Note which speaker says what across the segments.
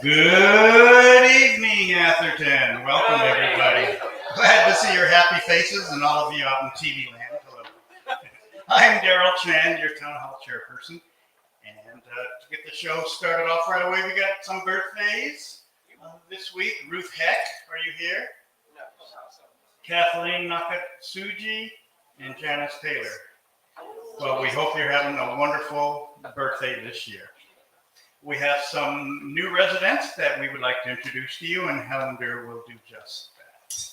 Speaker 1: Good evening, Atherton. Welcome, everybody. Glad to see your happy faces and all of you out in TV land. Hello. I'm Daryl Chan, your town hall chairperson. And to get the show started off right away, we got some birthdays this week. Ruth Heck, are you here? No. Kathleen Nakatsuji and Janice Taylor. Well, we hope you're having a wonderful birthday this year. We have some new residents that we would like to introduce to you, and Helander will do just that.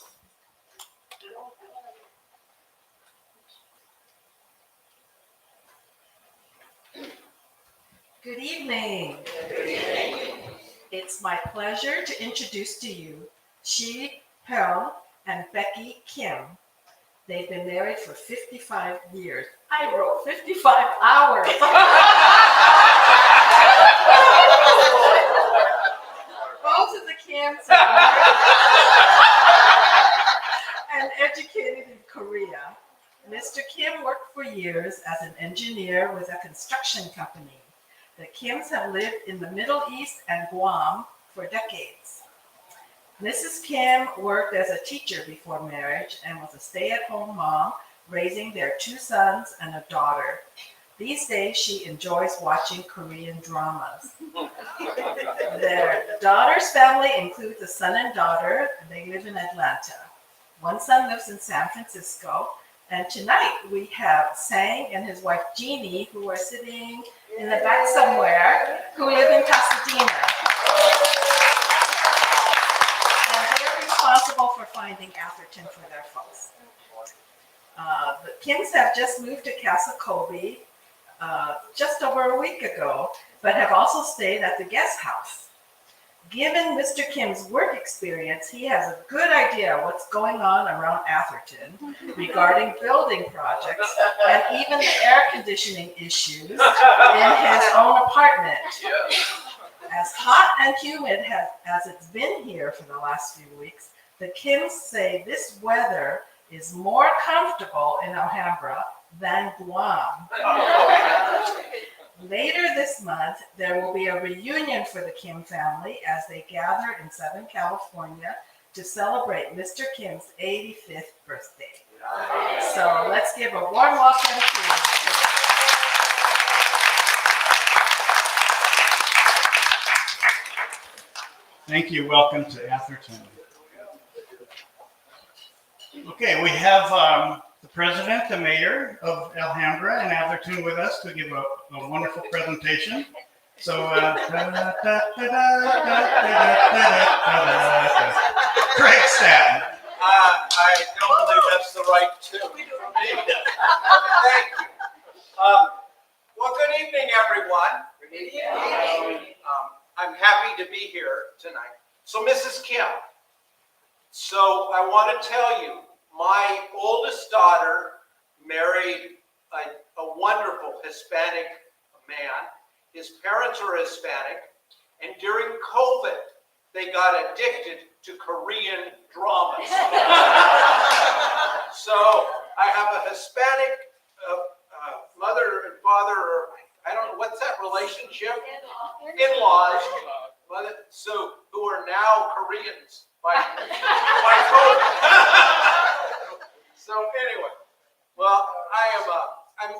Speaker 2: Good evening. It's my pleasure to introduce to you Shi Pearl and Becky Kim. They've been married for 55 years. I wrote 55 hours. Both of the Kims are and educated in Korea. Mr. Kim worked for years as an engineer with a construction company. The Kims have lived in the Middle East and Guam for decades. Mrs. Kim worked as a teacher before marriage and was a stay-at-home mom, raising their 2 sons and a daughter. These days, she enjoys watching Korean dramas. Their daughter's family includes a son and daughter. They live in Atlanta. One son lives in San Francisco. And tonight, we have Sang and his wife, Jeannie, who are sitting in the back somewhere, who live in Pasadena. And they're responsible for finding Atherton for their folks. The Kims have just moved to Casa Colby just over a week ago, but have also stayed at the guest house. Given Mr. Kim's work experience, he has a good idea what's going on around Atherton regarding building projects and even the air conditioning issues in his own apartment. As hot and humid as it's been here for the last few weeks, the Kims say this weather is more comfortable in Alhambra than Guam. Later this month, there will be a reunion for the Kim family as they gather in Southern California to celebrate Mr. Kim's 85th birthday. So let's give a warm welcome to
Speaker 1: Thank you. Welcome to Atherton. Okay, we have the president, the mayor of Alhambra and Atherton with us to give a wonderful presentation. So, Craig Stanton.
Speaker 3: I don't believe that's the right tune for me. Thank you. Well, good evening, everyone. Good evening. I'm happy to be here tonight. So, Mrs. Kim, so I want to tell you, my oldest daughter married a wonderful Hispanic man. His parents are Hispanic, and during COVID, they got addicted to Korean dramas. So I have a Hispanic mother and father, or I don't know, what's that relationship? In-laws, so who are now Koreans by COVID. So anyway, well, I'm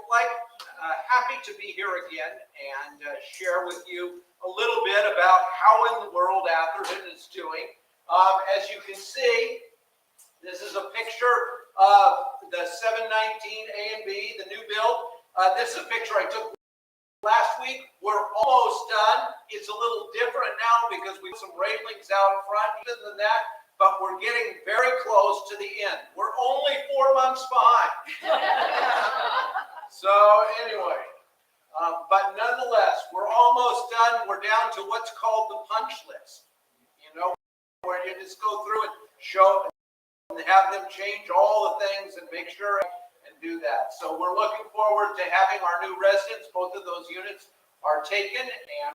Speaker 3: happy to be here again and share with you a little bit about how in the world Atherton is doing. As you can see, this is a picture of the 719 A and B, the new build. This is a picture I took last week. We're almost done. It's a little different now because we have some railings out front. Even than that, but we're getting very close to the end. We're only 4 months behind. So anyway, but nonetheless, we're almost done. We're down to what's called the punch list. You know, where you just go through and show and have them change all the things and make sure and do that. So we're looking forward to having our new residents. Both of those units are taken, and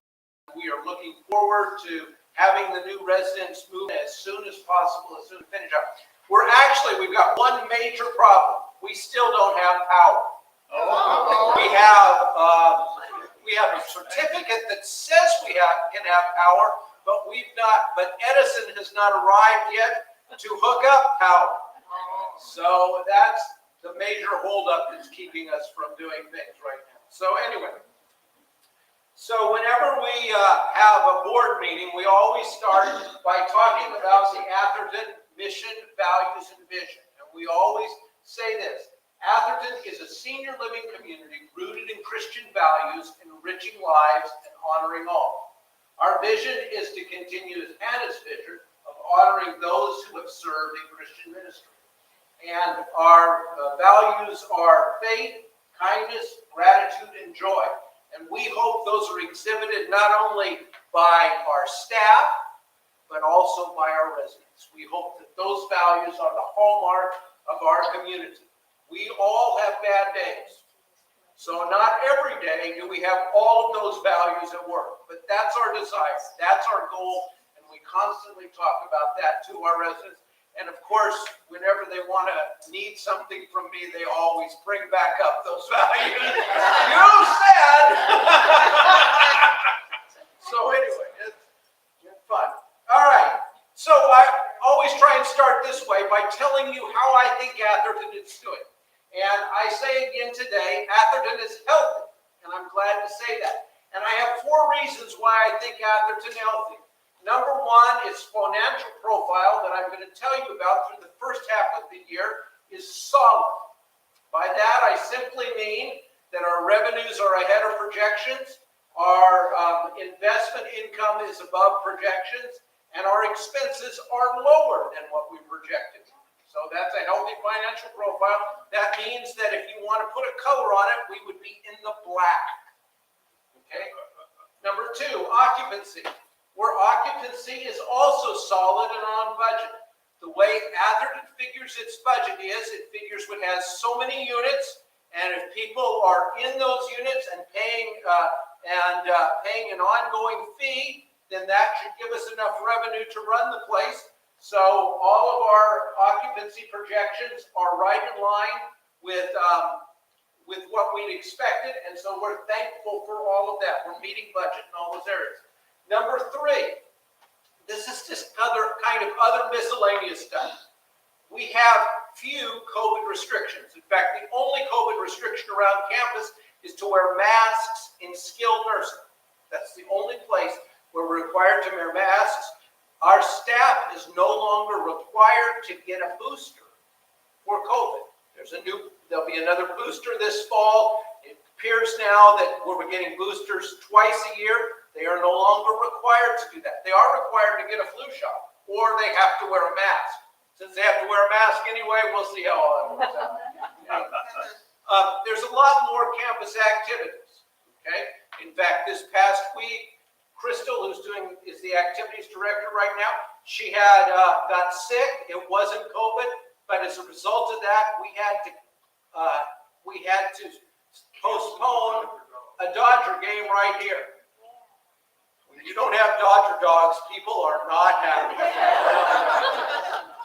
Speaker 3: we are looking forward to having the new residents move as soon as possible, as soon as finish up. We've got one major problem. We still don't have power. We have a certificate that says we can have power, but Edison has not arrived yet to hook up power. So that's the major holdup that's keeping us from doing things right now. So anyway. So whenever we have a board meeting, we always start by talking about the Atherton mission, values, and vision. And we always say this: Atherton is a senior living community rooted in Christian values, enriching lives and honoring all. Our vision is to continue Hannah's vision of honoring those who have served in Christian ministry. And our values are faith, kindness, gratitude, and joy. And we hope those are exhibited not only by our staff, but also by our residents. We hope that those values are the hallmark of our community. We all have bad days. So not every day do we have all of those values at work, but that's our desire. That's our goal, and we constantly talk about that to our residents. And of course, whenever they want to need something from me, they always bring back up those values. You said! So anyway, it's fun. All right. So I always try and start this way by telling you how I think Atherton is doing. And I say again today, Atherton is healthy. And I'm glad to say that. And I have 4 reasons why I think Atherton is healthy. Number 1 is financial profile that I'm going to tell you about through the first half of the year is solid. By that, I simply mean that our revenues are ahead of projections, our investment income is above projections, and our expenses are lower than what we projected. So that's a healthy financial profile. That means that if you want to put a color on it, we would be in the black. Okay. Number two, occupancy. Where occupancy is also solid and on budget. The way Atherton figures its budget is, it figures it has so many units, and if people are in those units and paying an ongoing fee, then that should give us enough revenue to run the place. So all of our occupancy projections are right in line with what we'd expected, and so we're thankful for all of that. We're meeting budget in all those areas. Number three, this is just other miscellaneous stuff. We have few COVID restrictions. In fact, the only COVID restriction around campus is to wear masks in skilled nursing. That's the only place where we're required to wear masks. Our staff is no longer required to get a booster for COVID. There'll be another booster this fall. It appears now that we're getting boosters twice a year. They are no longer required to do that. They are required to get a flu shot, or they have to wear a mask. Since they have to wear a mask anyway, we'll see how all that works out. There's a lot more campus activities. Okay. In fact, this past week, Crystal, is the activities director right now, she had got sick. It wasn't COVID, but as a result of that, we had to postpone a Dodger game right here. When you don't have Dodger dogs, people are not happy.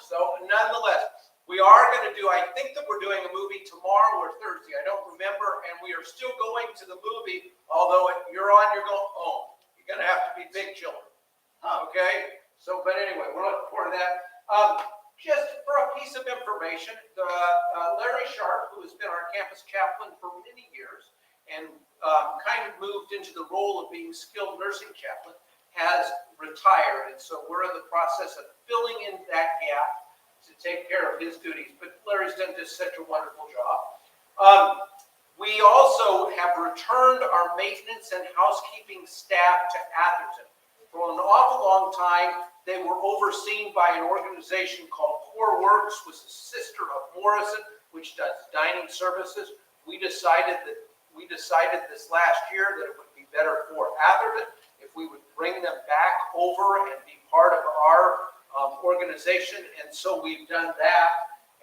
Speaker 3: So nonetheless, we are going to I think that we're doing a movie tomorrow or Thursday. I don't remember, and we are still going to the movie, although you're on your own. You're going to have to be big children. Okay? So, but anyway, we're looking forward to that. Just for a piece of information, Larry Sharp, who has been our campus chaplain for many years and kind of moved into the role of being skilled nursing chaplain, has retired. And so we're in the process of filling in that gap to take care of his duties. But Larry's done just such a wonderful job. We also have returned our maintenance and housekeeping staff to Atherton. For an awful long time, they were overseen by an organization called Core Works, which is a sister of Morrison, which does dining services. We decided this last year that it would be better for Atherton if we would bring them back over and be part of our organization, and so we've done that.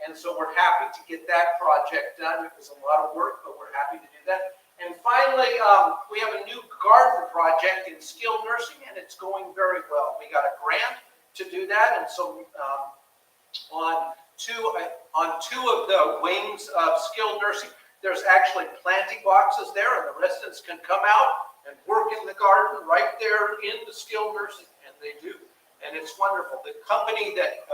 Speaker 3: And so we're happy to get that project done. It was a lot of work, but we're happy to do that. And finally, we have a new garden project in skilled nursing, and it's going very well. We got a grant to do that, and so on two of the wings of skilled nursing, there's actually planting boxes there, and the residents can come out and work in the garden right there in the skilled nursing, and they do. And it's wonderful. The company that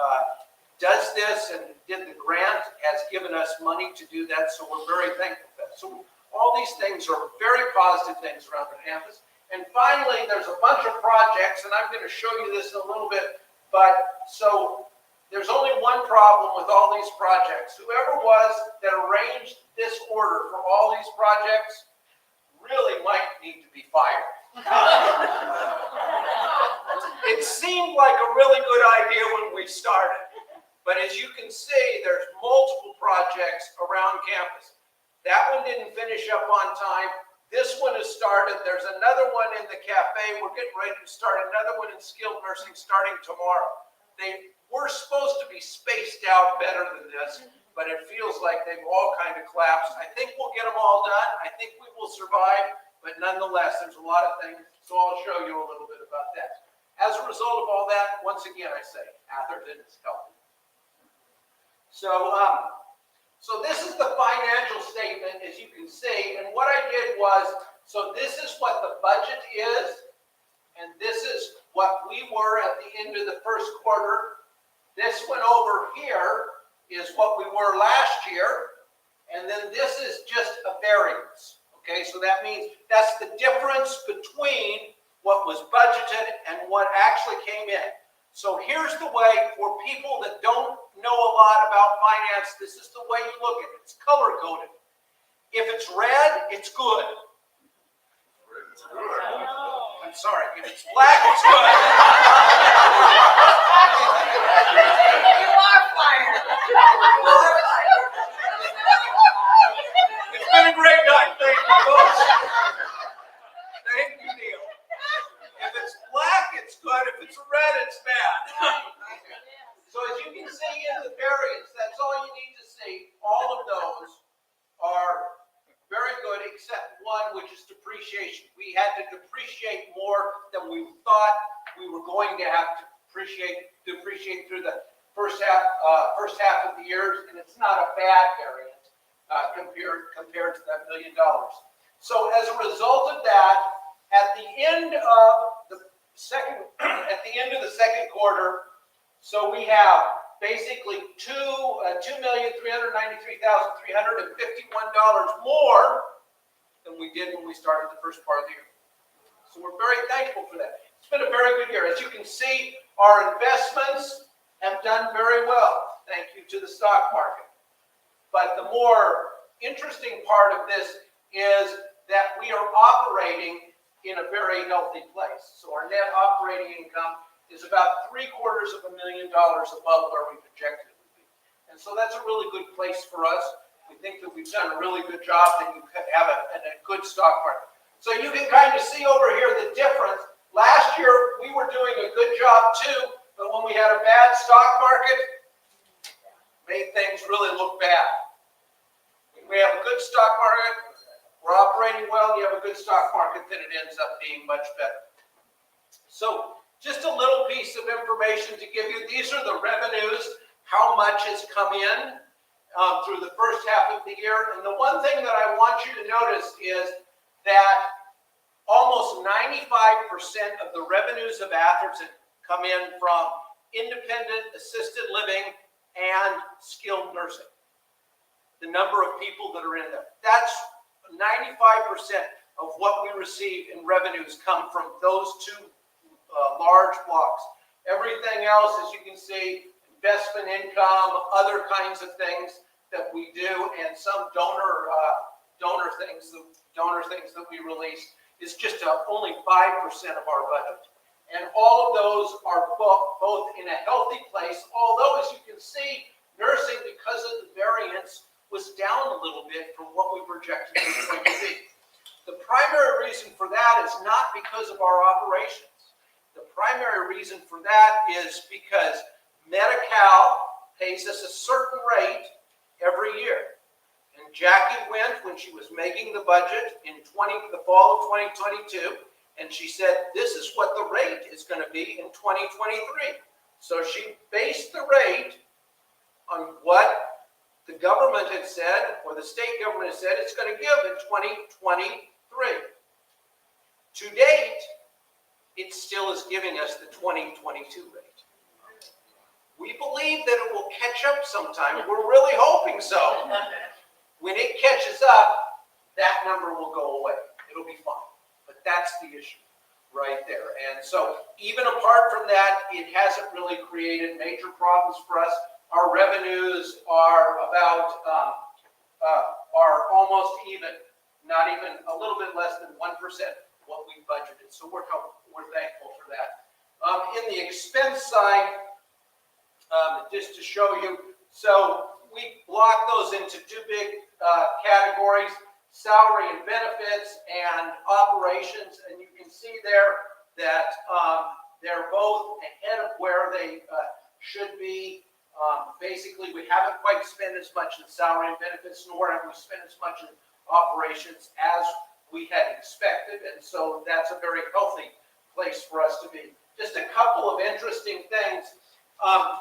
Speaker 3: does this and did the grant has given us money to do that, so we're very thankful for that. So all these things are very positive things around the campus. And finally, there's a bunch of projects, and I'm going to show you this in a little bit, but so there's only one problem with all these projects. Whoever was that arranged this order for all these projects really might need to be fired. It seemed like a really good idea when we started, but as you can see, there's multiple projects around campus. That one didn't finish up on time. This one has started. There's another one in the cafe. We're getting ready to start another one in skilled nursing starting tomorrow. They were supposed to be spaced out better than this, but it feels like they've all kind of collapsed. I think we'll get them all done. I think we will survive, but nonetheless, there's a lot of things, so I'll show you a little bit about that. As a result of all that, once again, I say, Atherton is healthy. So this is the financial statement, as you can see, and what I did was, so this is what the budget is, and this is what we were at the end of the first quarter. This one over here is what we were last year, and then this is just a variance. Okay, so that means that's the difference between what was budgeted and what actually came in. So here's the way for people that don't know a lot about finance, this is the way you look at it. It's color coded. If it's red, it's good. sorry, if it's black, it's good.
Speaker 4: You are fired.
Speaker 3: It's been a great night. Thank you, folks. Thank you, Neil. If it's black, it's good. If it's red, it's bad. So as you can see in the variants, that's all you need to see. All of those are very good, except one, which is depreciation. We had to depreciate more than we thought we were going to have to depreciate through the first half of the year, and it's not a bad variant compared to that $1 million. So as a result of that, at the end of the second quarter, so we have basically $2,393,351 more than we did when we started the first part of the year. So we're very thankful for that. It's been a very good year. As you can see, our investments have done very well. Thank you to the stock market. But the more interesting part of this is that we are operating in a very healthy place. So our net operating income is about $750,000 above where we projected it would be. And so that's a really good place for us. We think that we've done a really good job and you have a good stock market. So you can kind of see over here the difference. Last year, we were doing a good job too, but when we had a bad stock market, made things really look bad. When we have a good stock market, we're operating well, you have a good stock market, then it ends up being much better. So just a little piece of information to give you. These are the revenues, how much has come in through the first half of the year. And the one thing that I want you to notice is that almost 95% of the revenues of Atherton come in from independent assisted living and skilled nursing. The number of people that are in there. That's 95% of what we receive in revenues come from those two large blocks. Everything else, as you can see, investment income, other kinds of things that we do, and some donor things that we release is just only 5% of our budget. And all of those are both in a healthy place, although as you can see, nursing, because of the variance, was down a little bit from what we projected it was going to be. The primary reason for that is not because of our operations. The primary reason for that is because Medi-Cal pays us a certain rate every year. And Jackie went when she was making the budget in the fall of 2022, and she said, this is what the rate is going to be in 2023. So she based the rate on what the government had said, or the state government had said it's going to give in 2023. To date, it still is giving us the 2022 rate. We believe that it will catch up sometime. We're really hoping so. When it catches up, that number will go away. It'll be fine. But that's the issue right there. And so even apart from that, it hasn't really created major problems for us. Our revenues are are almost even, not even a little bit less than 1% what we budgeted. So we're thankful for that. In the expense side, just to show you, so we block those into two big categories: salary and benefits and operations. And you can see there that they're both ahead of where they should be. Basically, we haven't quite spent as much in salary and benefits, nor have we spent as much in operations as we had expected, and so that's a very healthy place for us to be. Just a couple of interesting things.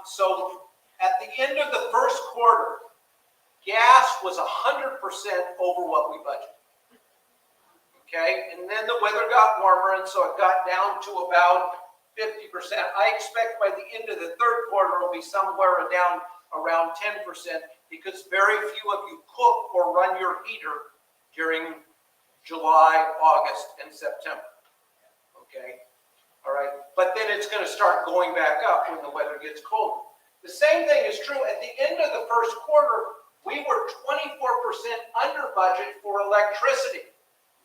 Speaker 3: So at the end of the first quarter, gas was 100% over what we budgeted. Okay, and then the weather got warmer, and so it got down to about 50%. I expect by the end of the third quarter it'll be somewhere down around 10%, because very few of you cook or run your heater during July, August, and September. Okay, all right, but then it's going to start going back up when the weather gets colder. The same thing is true at the end of the first quarter. We were 24% under budget for electricity.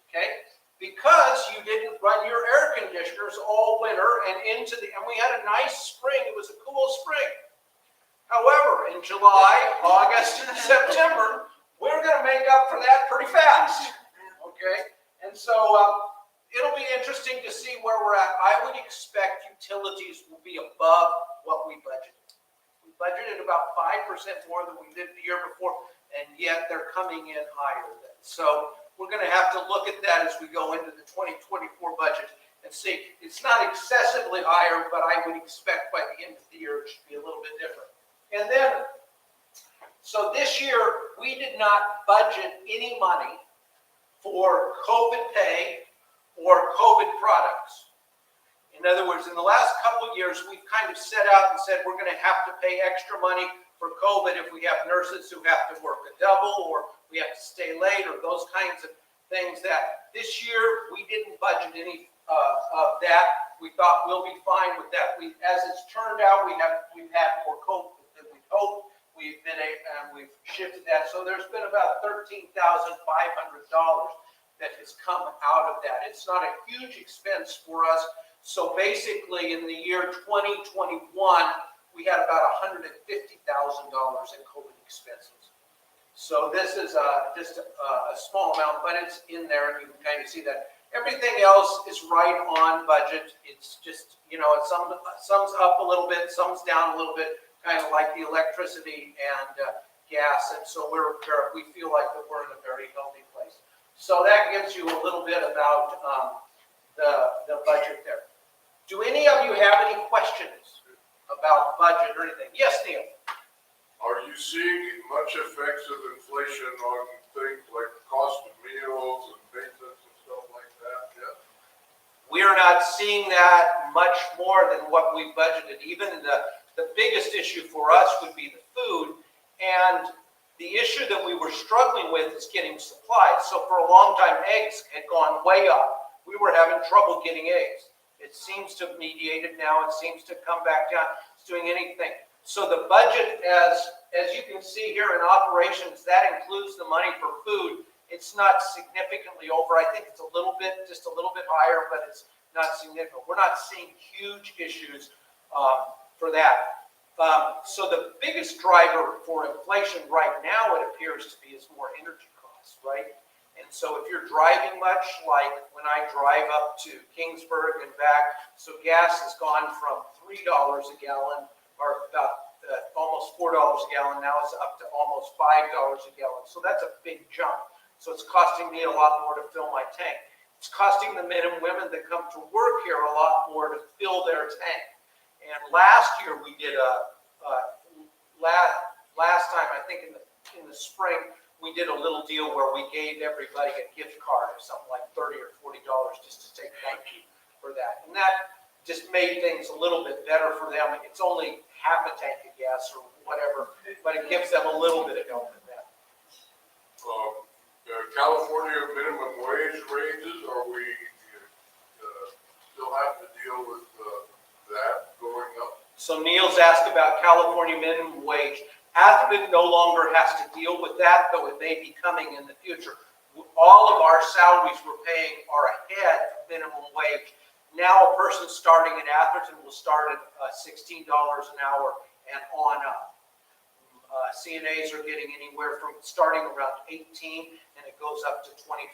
Speaker 3: Okay, because you didn't run your air conditioners all winter and we had a nice spring. It was a cool spring. However, in July, August, and September, we're going to make up for that pretty fast. Okay? And so it'll be interesting to see where we're at. I would expect utilities will be above what we budgeted. We budgeted about 5% more than we did the year before, and yet they're coming in higher. So we're going to have to look at that as we go into the 2024 budget and see. It's not excessively higher, but I would expect by the end of the year it should be a little bit different. And then, so this year we did not budget any money for COVID pay or COVID products. In other words, in the last couple of years, we've kind of set out and said we're going to have to pay extra money for COVID if we have nurses who have to work a double or we have to stay late or those kinds of things. That this year we didn't budget any of that. We thought we'll be fine with that. As it's turned out, we've had more COVID than we hoped. We've shifted that. So there's been about $13,500 that has come out of that. It's not a huge expense for us. So basically in the year 2021, we had about $150,000 in COVID expenses. So this is just a small amount, but it's in there, and you can kind of see that. Everything else is right on budget. It's just, some's up a little bit, some's down a little bit, kind of like the electricity and gas, and so we feel like that we're in a very healthy place. So that gives you a little bit about the budget there. Do any of you have any questions about budget or anything? Yes, Neil?
Speaker 5: Are you seeing much effects of inflation on things like cost of meals and maintenance and stuff like that yet?
Speaker 3: We are not seeing that much more than what we budgeted. Even the biggest issue for us would be the food, and the issue that we were struggling with is getting supplies. So for a long time, eggs had gone way up. We were having trouble getting eggs. It seems to have mediated now. It seems to come back down. It's doing anything. So the budget, as you can see here in operations, that includes the money for food. It's not significantly over. I think it's just a little bit higher, but it's not significant. We're not seeing huge issues for that. So the biggest driver for inflation right now, it appears to be, is more energy costs, right? And so if you're driving much, like when I drive up to Kingsburg and back, so gas has gone from $3 a gallon, or about almost $4 a gallon. Now it's up to almost $5 a gallon. So that's a big jump. So it's costing me a lot more to fill my tank. It's costing the men and women that come to work here a lot more to fill their tank. And last year we did last time, I think in the spring, we did a little deal where we gave everybody a gift card of something like $30 or $40 just to say thank you for that. And that just made things a little bit better for them. It's only half a tank of gas or whatever, but it gives them a little bit of help in that.
Speaker 5: California minimum wage raises, are we still have to deal with that going up?
Speaker 3: So Neil's asked about California minimum wage. Atherton no longer has to deal with that, though it may be coming in the future. All of our salaries we're paying are ahead of minimum wage. Now a person starting at Atherton will start at $16 an hour and on up. CNAs are getting anywhere from starting around 18 and it goes up to 25.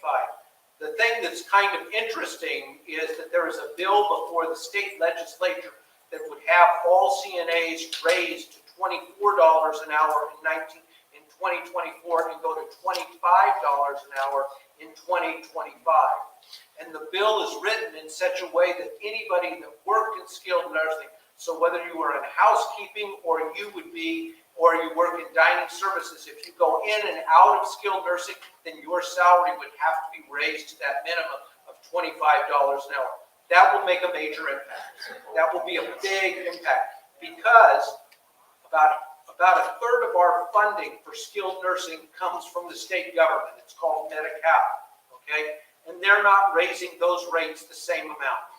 Speaker 3: The thing that's kind of interesting is that there is a bill before the state legislature that would have all CNAs raised to $24 an hour in 2024 and go to $25 an hour in 2025. And the bill is written in such a way that anybody that worked in skilled nursing, so whether you were in housekeeping or you work in dining services, if you go in and out of skilled nursing, then your salary would have to be raised to that minimum of $25 an hour. That will make a major impact. That will be a big impact because about a third of our funding for skilled nursing comes from the state government. It's called Medi-Cal, okay? And they're not raising those rates the same amount.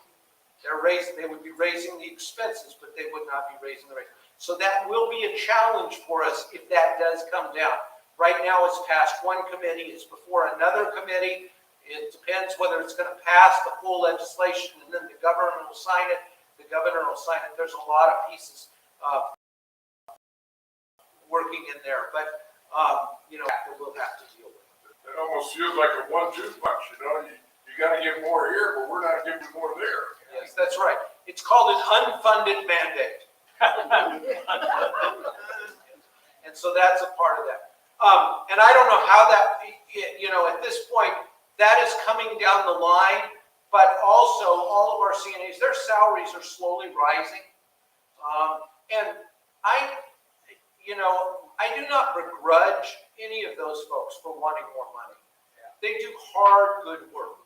Speaker 3: They would be raising the expenses, but they would not be raising the rates. So that will be a challenge for us if that does come down. Right now it's passed one committee, it's before another committee. It depends whether it's going to pass the full legislation and then the governor will sign it. The governor will sign it. There's a lot of pieces working in there, but we'll have to deal with it.
Speaker 5: It almost feels like a 1-2 punch, you know, you gotta give more here, but we're not giving more there.
Speaker 3: Yes, that's right. It's called an unfunded mandate. And so that's a part of that. And I don't know how that, at this point, that is coming down the line, but also all of our CNAs, their salaries are slowly rising. And I do not begrudge any of those folks for wanting more money. They do hard, good work.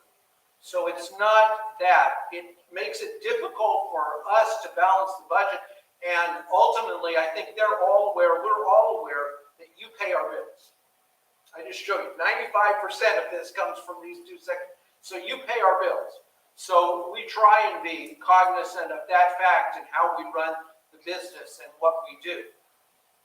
Speaker 3: So it's not that. It makes it difficult for us to balance the budget. And ultimately, I think we're all aware that you pay our bills. I just showed you 95% of this comes from these 2 seconds. So you pay our bills. So we try and be cognizant of that fact and how we run the business and what we do.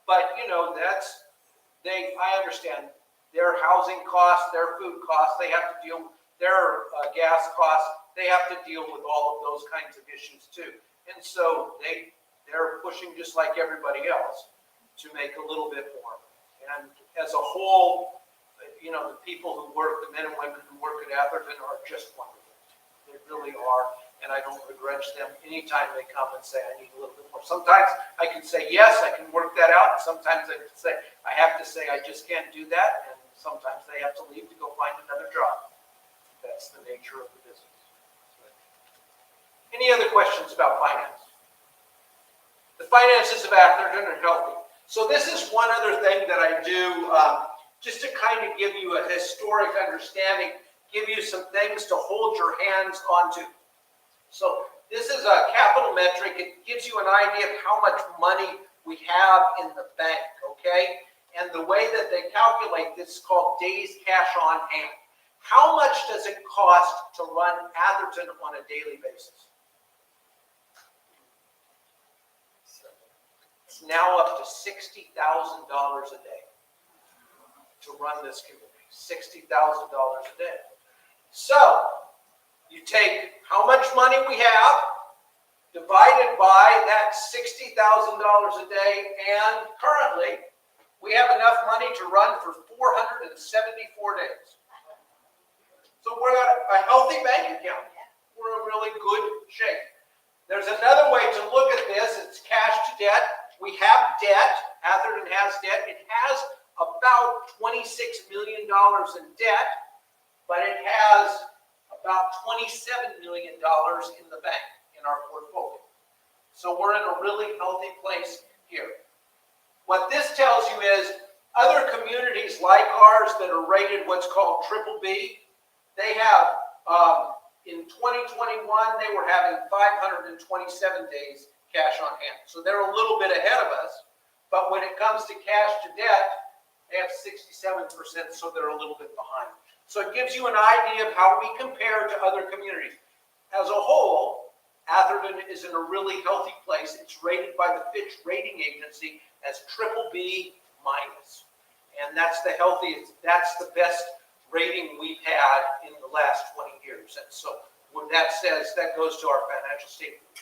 Speaker 3: But I understand their housing costs, their food costs, they have to deal with their gas costs, they have to deal with all of those kinds of issues too. And so they're pushing just like everybody else to make a little bit more. And as a whole, the people who work, the men and women who work at Atherton are just wonderful. They really are. And I don't begrudge them anytime they come and say, I need a little bit more. Sometimes I can say, yes, I can work that out. And sometimes I have to say, I just can't do that. And sometimes they have to leave to go find another job. That's the nature of the business. Any other questions about finance? The finances of Atherton are healthy. So this is one other thing that I do, just to kind of give you a historic understanding, give you some things to hold your hands onto. So this is a capital metric. It gives you an idea of how much money we have in the bank, okay? And the way that they calculate this is called days cash on hand. How much does it cost to run Atherton on a daily basis? It's now up to $60,000 a day to run this community. $60,000 a day. So you take how much money we have divided by that $60,000 a day, and currently we have enough money to run for 474 days. So we're at a healthy bank account. We're in really good shape. There's another way to look at this. It's cash to debt. We have debt. Atherton has debt. It has about $26 million in debt, but it has about $27 million in the bank, in our portfolio. So we're in a really healthy place here. What this tells you is other communities like ours that are rated what's called BBB, they have, in 2021, they were having 527 days cash on hand. So they're a little bit ahead of us, but when it comes to cash to debt, they have 67%, so they're a little bit behind. So it gives you an idea of how we compare to other communities. As a whole, Atherton is in a really healthy place. It's rated by the Fitch rating agency as BBB minus. And that's the healthiest, that's the best rating we've had in the last 20 years. And so when that says, that goes to our financial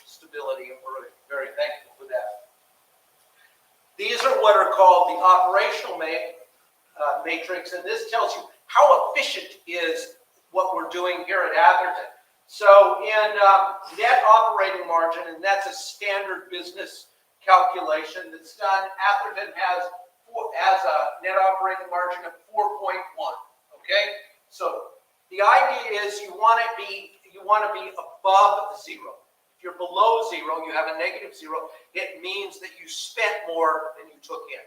Speaker 3: stability, and we're very thankful for that. These are what are called the operational matrix, and this tells you how efficient is what we're doing here at Atherton. So in net operating margin, and that's a standard business calculation that's done, Atherton has a net operating margin of 4.1. Okay, so the idea is you want to be above zero. If you're below zero, you have a negative zero. It means that you spent more than you took in.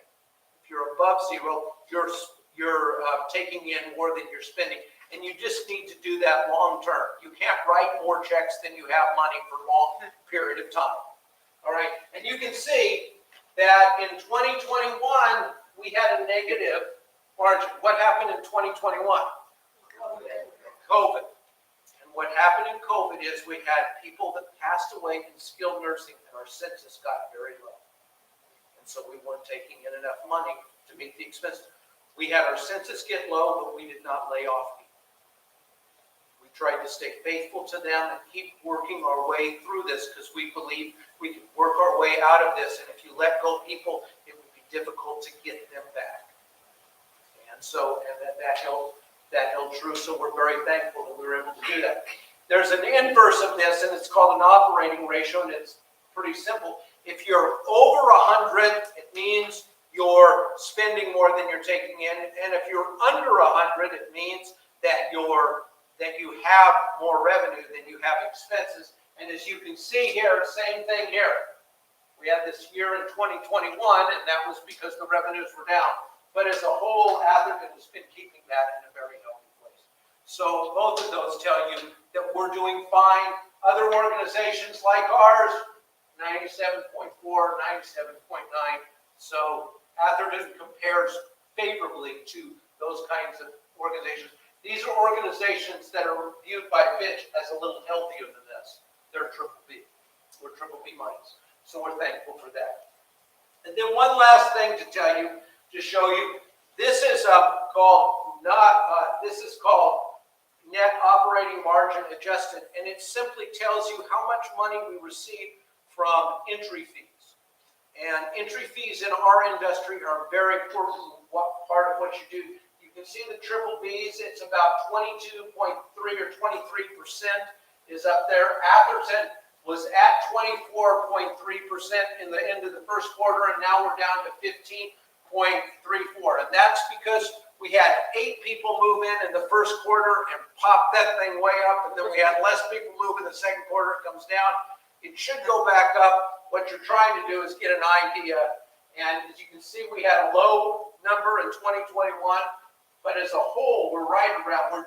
Speaker 3: If you're above zero, you're taking in more than you're spending, and you just need to do that long term. You can't write more checks than you have money for a long period of time. All right, and you can see that in 2021 we had a negative margin. What happened in 2021? COVID. And what happened in COVID is we had people that passed away in skilled nursing, and our census got very low. And so we weren't taking in enough money to meet the expenses. We had our census get low, but we did not lay off people. tried to stay faithful to them and keep working our way through this because we believe we can work our way out of this. And if you let go people, it would be difficult to get them back. And so, that held true. So we're very thankful that we were able to do that. There's an inverse of this, and it's called an operating ratio, and it's pretty simple. If you're over 100, it means you're spending more than you're taking in, and if you're under 100, it means that you have more revenue than you have expenses. And as you can see here, same thing here. We had this year in 2021, and that was because the revenues were down. But as a whole, Atherton has been keeping that in a very healthy place. So both of those tell you that we're doing fine. Other organizations like ours, 97.4, 97.9. So Atherton compares favorably to those kinds of organizations. These are organizations that are viewed by Fitch as a little healthier than this. They're triple B. We're triple B minus. So we're thankful for that. And then one last thing to tell you, to show you, this is called net operating margin adjusted, and it simply tells you how much money we receive from entry fees. And entry fees in our industry are very important part of what you do. You can see the triple Bs, it's about 22.3 or 23% is up there. Atherton was at 24.3% in the end of the first quarter, and now we're down to 15.34. And that's because we had 8 people move in the first quarter and pop that thing way up, and then we had less people move in the second quarter, it comes down. It should go back up. What you're trying to do is get an idea, and as you can see, we had a low number in 2021, but as a whole, we're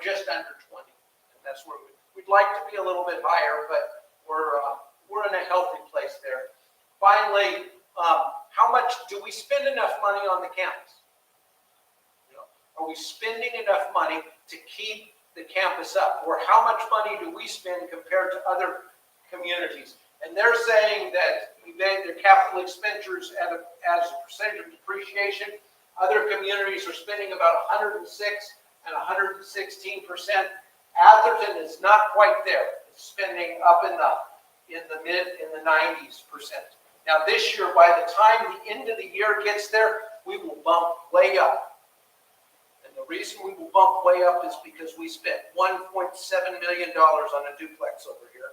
Speaker 3: just under 20, and that's where we'd like to be a little bit higher, but we're in a healthy place there. Finally, how much do we spend enough money on the campus? Are we spending enough money to keep the campus up? Or how much money do we spend compared to other communities? And they're saying that their capital expenditures as a percentage of depreciation, other communities are spending about 106 and 116%. Atherton is not quite there. It's spending up in the 90s percent. Now this year, by the time the end of the year gets there, we will bump way up. And the reason we will bump way up is because we spent $1.7 million on a duplex over here.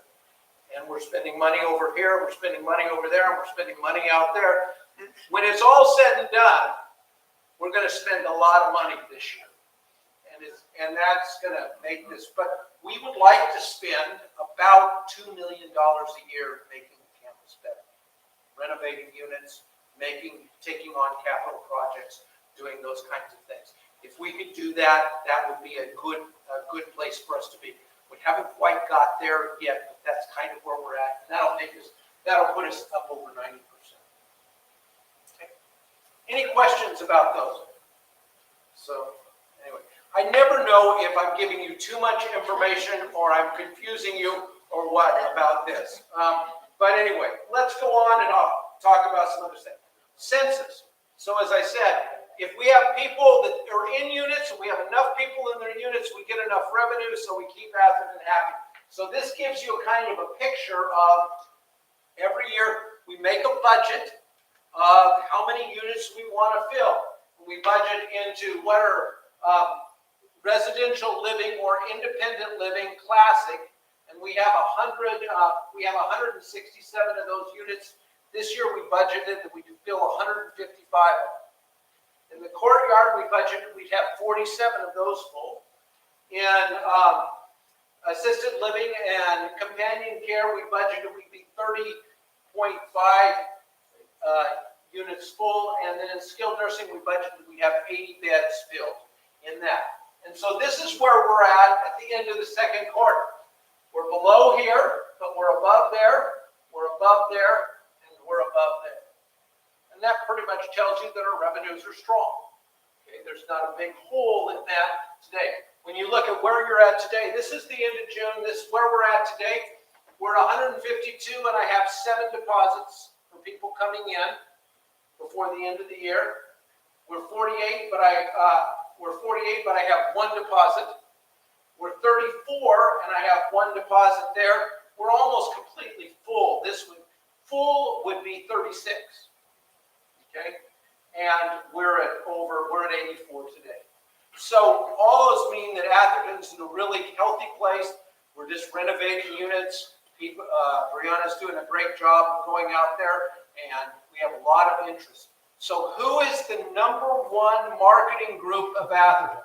Speaker 3: And we're spending money over here, we're spending money over there, and we're spending money out there. When it's all said and done, we're going to spend a lot of money this year. And that's going to make this, but we would like to spend about $2 million a year making the campus better. Renovating units, taking on capital projects, doing those kinds of things. If we could do that, that would be a good place for us to be. We haven't quite got there yet, but that's kind of where we're at. And that'll put us up over 90%. Okay. Any questions about those? So anyway, I never know if I'm giving you too much information or I'm confusing you or what about this. But anyway, let's go on and I'll talk about some other things. Census. So as I said, if we have people that are in units, and we have enough people in their units, we get enough revenue, so we keep Atherton happy. So this gives you a kind of a picture of every year we make a budget of how many units we want to fill. We budget into what are residential living or independent living classic, and we have 167 of those units. This year we budgeted that we could fill 155 of them. In the courtyard, we budgeted we'd have 47 of those full. In assisted living and companion care, we budgeted we'd be 30.5 units full. And then in skilled nursing, we budgeted we have 80 beds filled in that. And so this is where we're at the end of the second quarter. We're below here, but we're above there, we're above there, and we're above there. And that pretty much tells you that our revenues are strong. Okay, there's not a big hole in that today. When you look at where you're at today, this is the end of June, this is where we're at today. We're at 152 and I have 7 deposits for people coming in before the end of the year. We're 48, but I have 1 deposit. We're 34, and I have one deposit there. We're almost completely full. Full would be 36. Okay, and we're at 84 today. So all those mean that Atherton's in a really healthy place. We're just renovating units. Brianna's doing a great job of going out there, and we have a lot of interest. So who is the #1 marketing group of Atherton?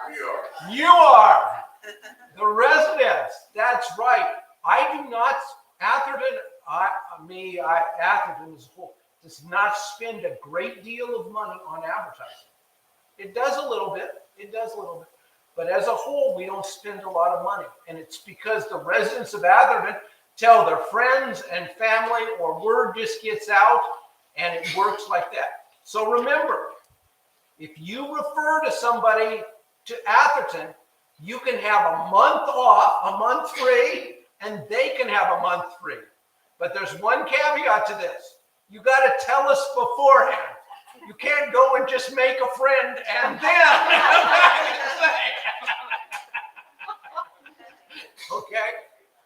Speaker 5: We are.
Speaker 3: You are. The residents. That's right. I do not, Atherton, Atherton as a whole, does not spend a great deal of money on advertising. It does a little bit. But as a whole, we don't spend a lot of money. And it's because the residents of Atherton tell their friends and family, or word just gets out, and it works like that. So remember, if you refer to somebody to Atherton, you can have a month off, a month free, and they can have a month free. But there's one caveat to this. You got to tell us beforehand. You can't go and just make a friend and then okay?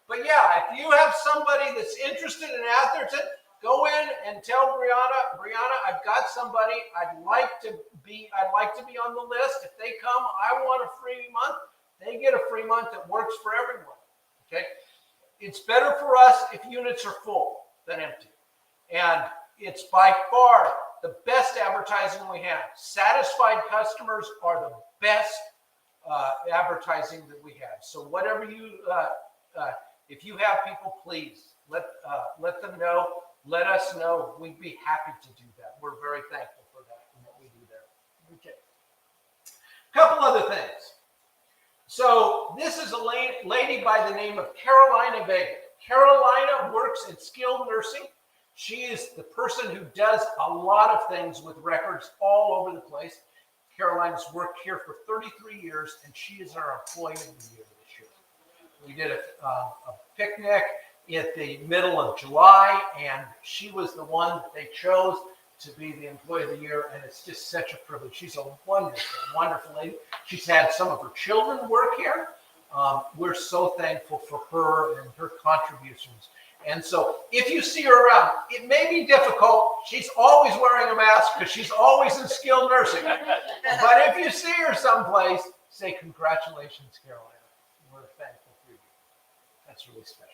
Speaker 3: But yeah, if you have somebody that's interested in Atherton, go in and tell Brianna, I've got somebody. I'd like to be on the list. If they come, I want a free month. They get a free month that works for everyone. Okay? It's better for us if units are full than empty. And it's by far the best advertising we have. Satisfied customers are the best advertising that we have. So whatever you, if you have people, please let them know. Let us know. We'd be happy to do that. We're very thankful for that and what we do there. Okay. Couple other things. So this is a lady by the name of Carolina Vega. Carolina works in skilled nursing. She is the person who does a lot of things with records all over the place. Carolina's worked here for 33 years, and she is our Employee of the Year this year. We did a picnic at the middle of July, and she was the one that they chose to be the Employee of the Year, and it's just such a privilege. She's a wonderful, wonderful lady. She's had some of her children work here. We're so thankful for her and her contributions. And so if you see her around, it may be difficult. She's always wearing a mask because she's always in skilled nursing. But if you see her someplace, say, congratulations, Carolina. We're thankful for you. That's really special.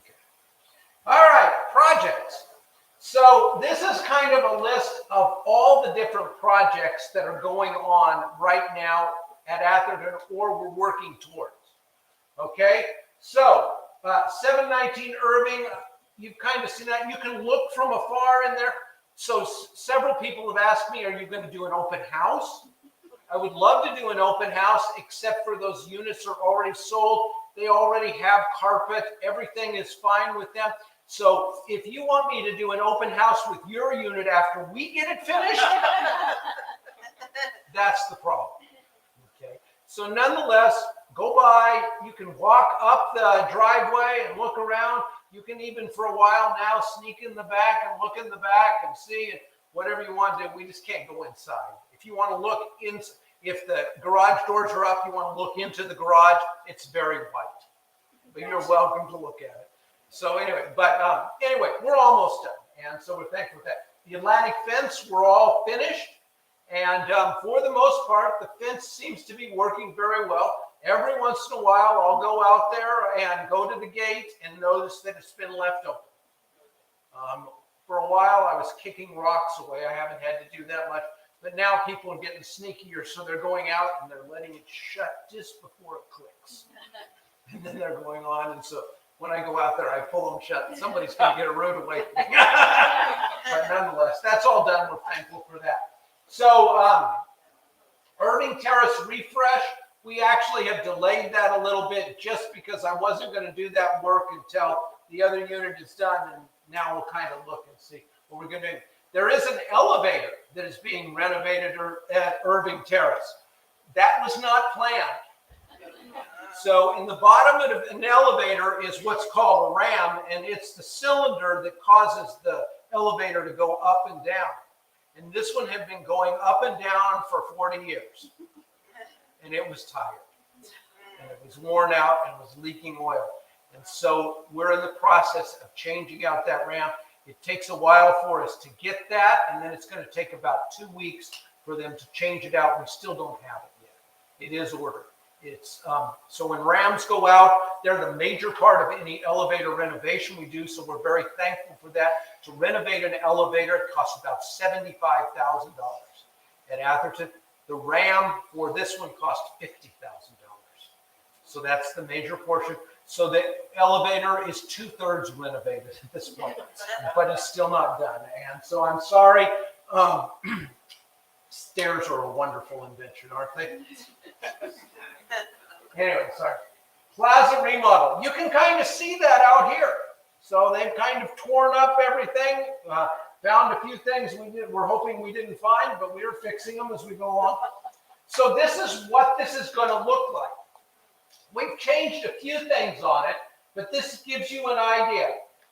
Speaker 3: Okay. All right, projects. So this is kind of a list of all the different projects that are going on right now at Atherton or we're working towards. Okay, so 719 Irving, you've kind of seen that. You can look from afar in there. So several people have asked me, are you going to do an open house? I would love to do an open house, except for those units are already sold. They already have carpet. Everything is fine with them. So if you want me to do an open house with your unit after we get it finished, that's the problem. Okay. So nonetheless, go by. You can walk up the driveway and look around. You can even for a while now sneak in the back and look in the back and see whatever you want to do. We just can't go inside. If you want to look in, if the garage doors are up, you want to look into the garage, it's very white. But you're welcome to look at it. So anyway, anyway, we're almost done. And so we're thankful for that. The Atlantic fence, we're all finished. And for the most part, the fence seems to be working very well. Every once in a while, I'll go out there and go to the gate and notice that it's been left open. For a while, I was kicking rocks away. I haven't had to do that much. But now people are getting sneakier, so they're going out and they're letting it shut just before it clicks. And then they're going on. And so when I go out there, I pull them shut. Somebody's going to get a road away from me. But nonetheless, that's all done. We're thankful for that. So Irving Terrace refresh, we actually have delayed that a little bit just because I wasn't going to do that work until the other unit is done. And now we'll kind of look and see what we're going to do. There is an elevator that is being renovated at Irving Terrace. That was not planned. So in the bottom of an elevator is what's called a ram, and it's the cylinder that causes the elevator to go up and down. And this one had been going up and down for 40 years. And it was tired. and it was worn out and was leaking oil. And so we're in the process of changing out that ramp. It takes a while for us to get that, and then it's going to take about 2 weeks for them to change it out. We still don't have it yet. It is ordered. It's so when rams go out, they're the major part of any elevator renovation we do. So we're very thankful for that. To renovate an elevator, it costs about $75,000 at Atherton. The ram for this one cost $50,000. So that's the major portion. So the elevator is 2/3 renovated at this point, but it's still not done. And so I'm sorry. Stairs are a wonderful invention, aren't they? Anyway, sorry. Plaza remodel. You can kind of see that out here. So they've kind of torn up everything. Found a few things we're hoping we didn't find, but we are fixing them as we go along. So this is what this is going to look like. We've changed a few things on it, but this gives you an idea.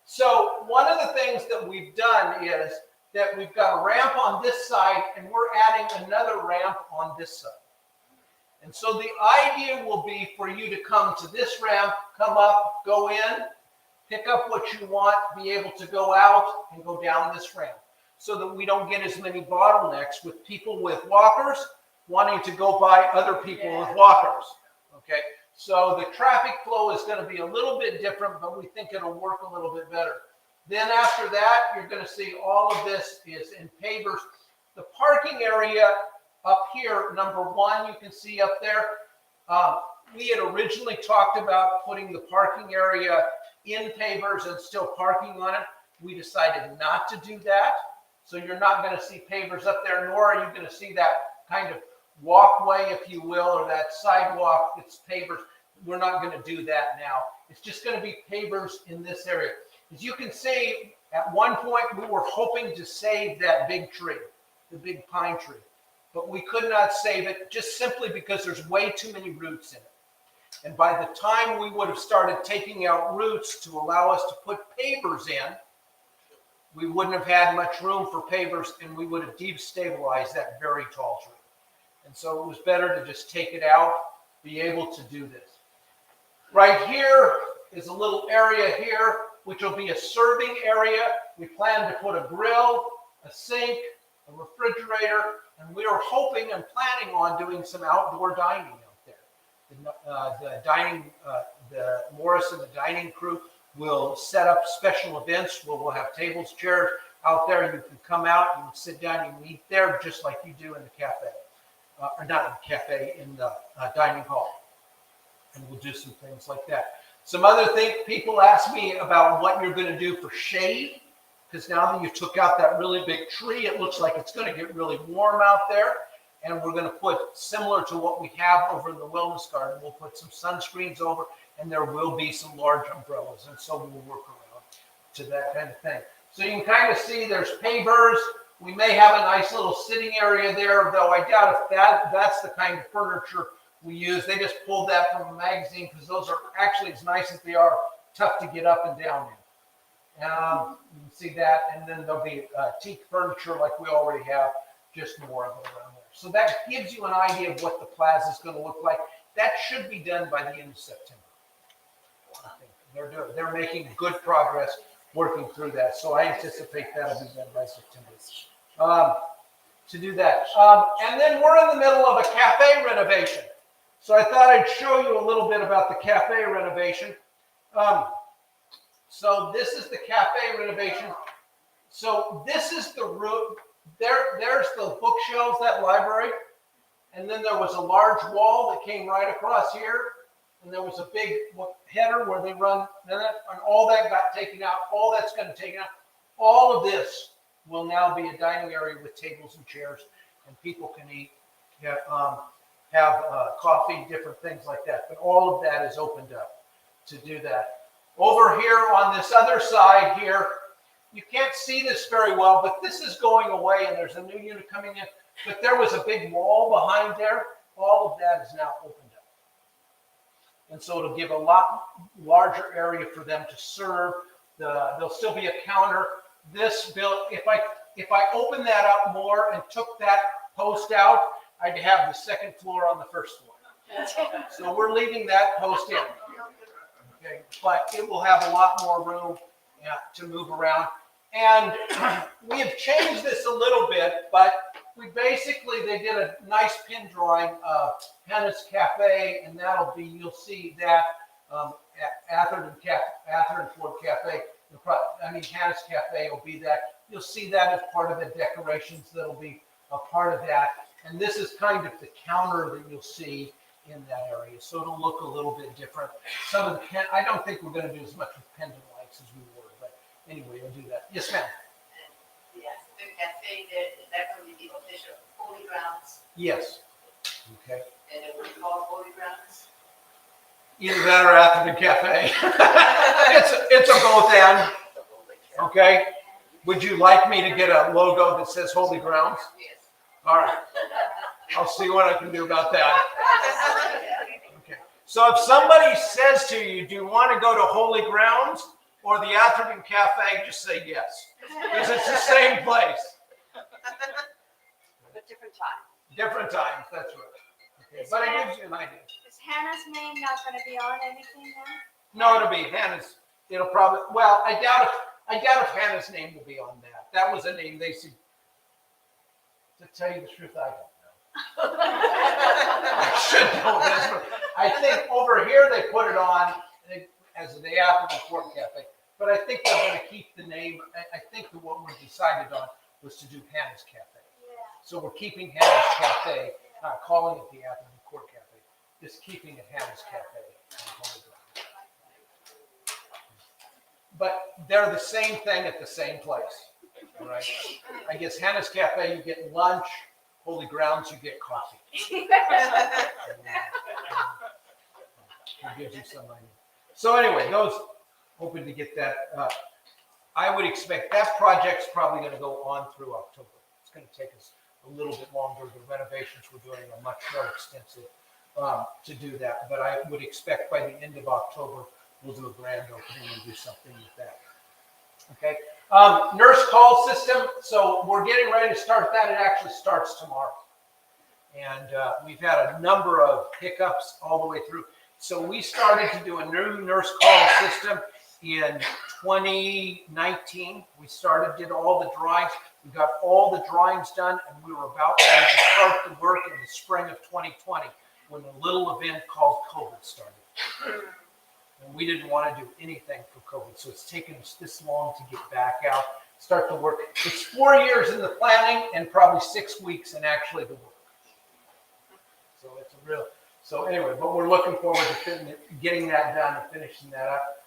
Speaker 3: So one of the things that we've done is that we've got a ramp on this side, and we're adding another ramp on this side. And so the idea will be for you to come to this ramp, come up, go in, pick up what you want, be able to go out and go down this ramp, so that we don't get as many bottlenecks with people with walkers wanting to go by other people with walkers. Okay, so the traffic flow is going to be a little bit different, but we think it'll work a little bit better. Then after that, you're going to see all of this is in pavers. The parking area up here, number one, you can see up there. We had originally talked about putting the parking area in pavers and still parking on it. We decided not to do that. So you're not going to see pavers up there, nor are you going to see that kind of walkway, if you will, or that sidewalk that's pavers. We're not going to do that now. It's just going to be pavers in this area. As you can see, at one point we were hoping to save that big tree, the big pine tree, but we could not save it just simply because there's way too many roots in it. And by the time we would have started taking out roots to allow us to put pavers in, we wouldn't have had much room for pavers, and we would have destabilized that very tall tree. And so it was better to just take it out, be able to do this. Right here is a little area here, which will be a serving area. We plan to put a grill, a sink, a refrigerator, and we are hoping and planning on doing some outdoor dining out there. The Morris and the dining crew will set up special events where we'll have tables, chairs out there. You can come out and sit down and eat there just like you do in the cafe. Or not in the cafe, in the dining hall. And we'll do some things like that. Some other things, people ask me about what you're going to do for shade, because now that you took out that really big tree, it looks like it's going to get really warm out there. And we're going to put, similar to what we have over in the wellness garden, we'll put some sunscreens over, and there will be some large umbrellas. And so we'll work around to that kind of thing. So you can kind of see there's pavers. We may have a nice little sitting area there, though I doubt if that's the kind of furniture we use. They just pulled that from a magazine because those are actually, as nice as they are, tough to get up and down in. You can see that, and then there'll be teak furniture like we already have, just more of it around there. So that gives you an idea of what the plaza is going to look like. That should be done by the end of September. I think they're making good progress working through that. So I anticipate that'll be done by September to do that. And then we're in the middle of a cafe renovation. So I thought I'd show you a little bit about the cafe renovation. So this is the cafe renovation. So this is the room. There's the bookshelves, that library. And then there was a large wall that came right across here. And there was a big header where they run, and all that got taken out. All that's going to take out. All of this will now be a dining area with tables and chairs, and people can eat, have coffee, different things like that. But all of that is opened up to do that. Over here on this other side here, you can't see this very well, but this is going away, and there's a new unit coming in. But there was a big wall behind there. All of that is now opened up. And so it'll give a lot larger area for them to serve. There'll still be a counter. This bill, if I open that up more and took that post out, I'd have the second floor on the first floor. So we're leaving that post in. Okay, but it will have a lot more room to move around. And we have changed this a little bit, but we basically, they did a nice pin drawing of Hannah's Cafe, and that'll be, you'll see that Atherton Ford Cafe. Hannah's Cafe will be that. You'll see that as part of the decorations that'll be a part of that. And this is kind of the counter that you'll see in that area. So it'll look a little bit different. Some of the, I don't think we're going to do as much with pendant lights as we were, but anyway, we'll do that. Yes, ma'am.
Speaker 4: Yes, the cafe there, is that going to be the official Holy Grounds?
Speaker 3: Yes. Okay.
Speaker 4: And it will be called Holy Grounds?
Speaker 3: Either that or Atherton Cafe. it's a both and. Okay. Would you like me to get a logo that says Holy Grounds?
Speaker 4: Yes.
Speaker 3: All right. I'll see what I can do about that. Okay. So if somebody says to you, do you want to go to Holy Grounds or the Atherton Cafe, just say yes. Because it's the same place.
Speaker 4: But different time.
Speaker 3: Different times, that's right. Okay. But it gives you an idea.
Speaker 6: Is Hannah's name not going to be on anything then?
Speaker 3: No, it'll be Hannah's. It'll probably, well, I doubt if Hannah's name will be on that. That was a name they said. To tell you the truth, I don't know. I should know this, but I think over here they put it on as the Atherton Ford Cafe. But I think they're going to keep the name. I think that what we decided on was to do Hannah's Cafe.
Speaker 6: Yeah.
Speaker 3: So we're keeping Hannah's Cafe, calling it the Atherton Court Cafe, just keeping it Hannah's Cafe on Holy Ground. But they're the same thing at the same place. All right. I guess Hannah's Cafe, you get lunch. Holy Grounds, you get coffee. It gives you some idea. So anyway, those, hoping to get that. I would expect that project's probably going to go on through October. It's going to take us a little bit longer. The renovations we're doing are much more extensive to do that. But I would expect by the end of October, we'll do a grand opening and do something with that. Okay. Nurse call system. So we're getting ready to start that. It actually starts tomorrow. And we've had a number of hiccups all the way through. So we started to do a new nurse call system in 2019. We did all the drawings. We got all the drawings done, and we were about ready to start the work in the spring of 2020 when a little event called COVID started. And we didn't want to do anything for COVID. So it's taken us this long to get back out, start the work. It's 4 years in the planning and probably 6 weeks in actually the work. So it's a real, so anyway, but we're looking forward to getting that done and finishing that up.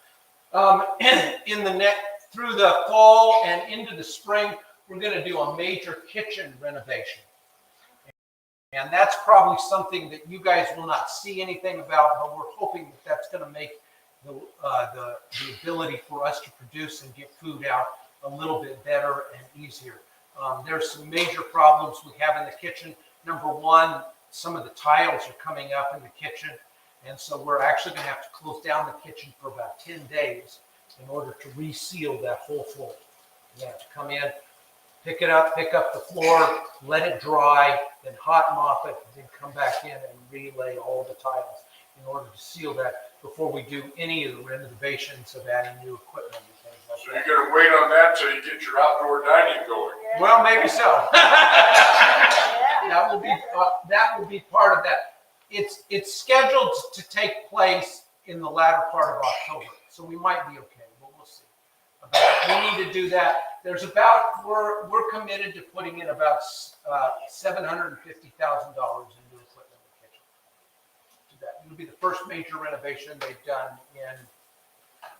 Speaker 3: Through the fall and into the spring, we're going to do a major kitchen renovation. And that's probably something that you guys will not see anything about, but we're hoping that that's going to make the ability for us to produce and get food out a little bit better and easier. There's some major problems we have in the kitchen. Number one, some of the tiles are coming up in the kitchen, and so we're actually going to have to close down the kitchen for about 10 days in order to reseal that whole floor. You have to come in, pick up the floor, let it dry, then hot mop it, then come back in and relay all the tiles in order to seal that before we do any of the renovations of adding new equipment and things like
Speaker 5: So
Speaker 3: that.
Speaker 5: you're gonna wait on that till you get your outdoor dining going.
Speaker 3: Well, maybe so. That will be part of that. It's scheduled to take place in the latter part of October, so we might be okay, but we'll see. We need to do that. We're committed to putting in about $750,000 into equipment in the kitchen. It'll be the first major renovation they've done in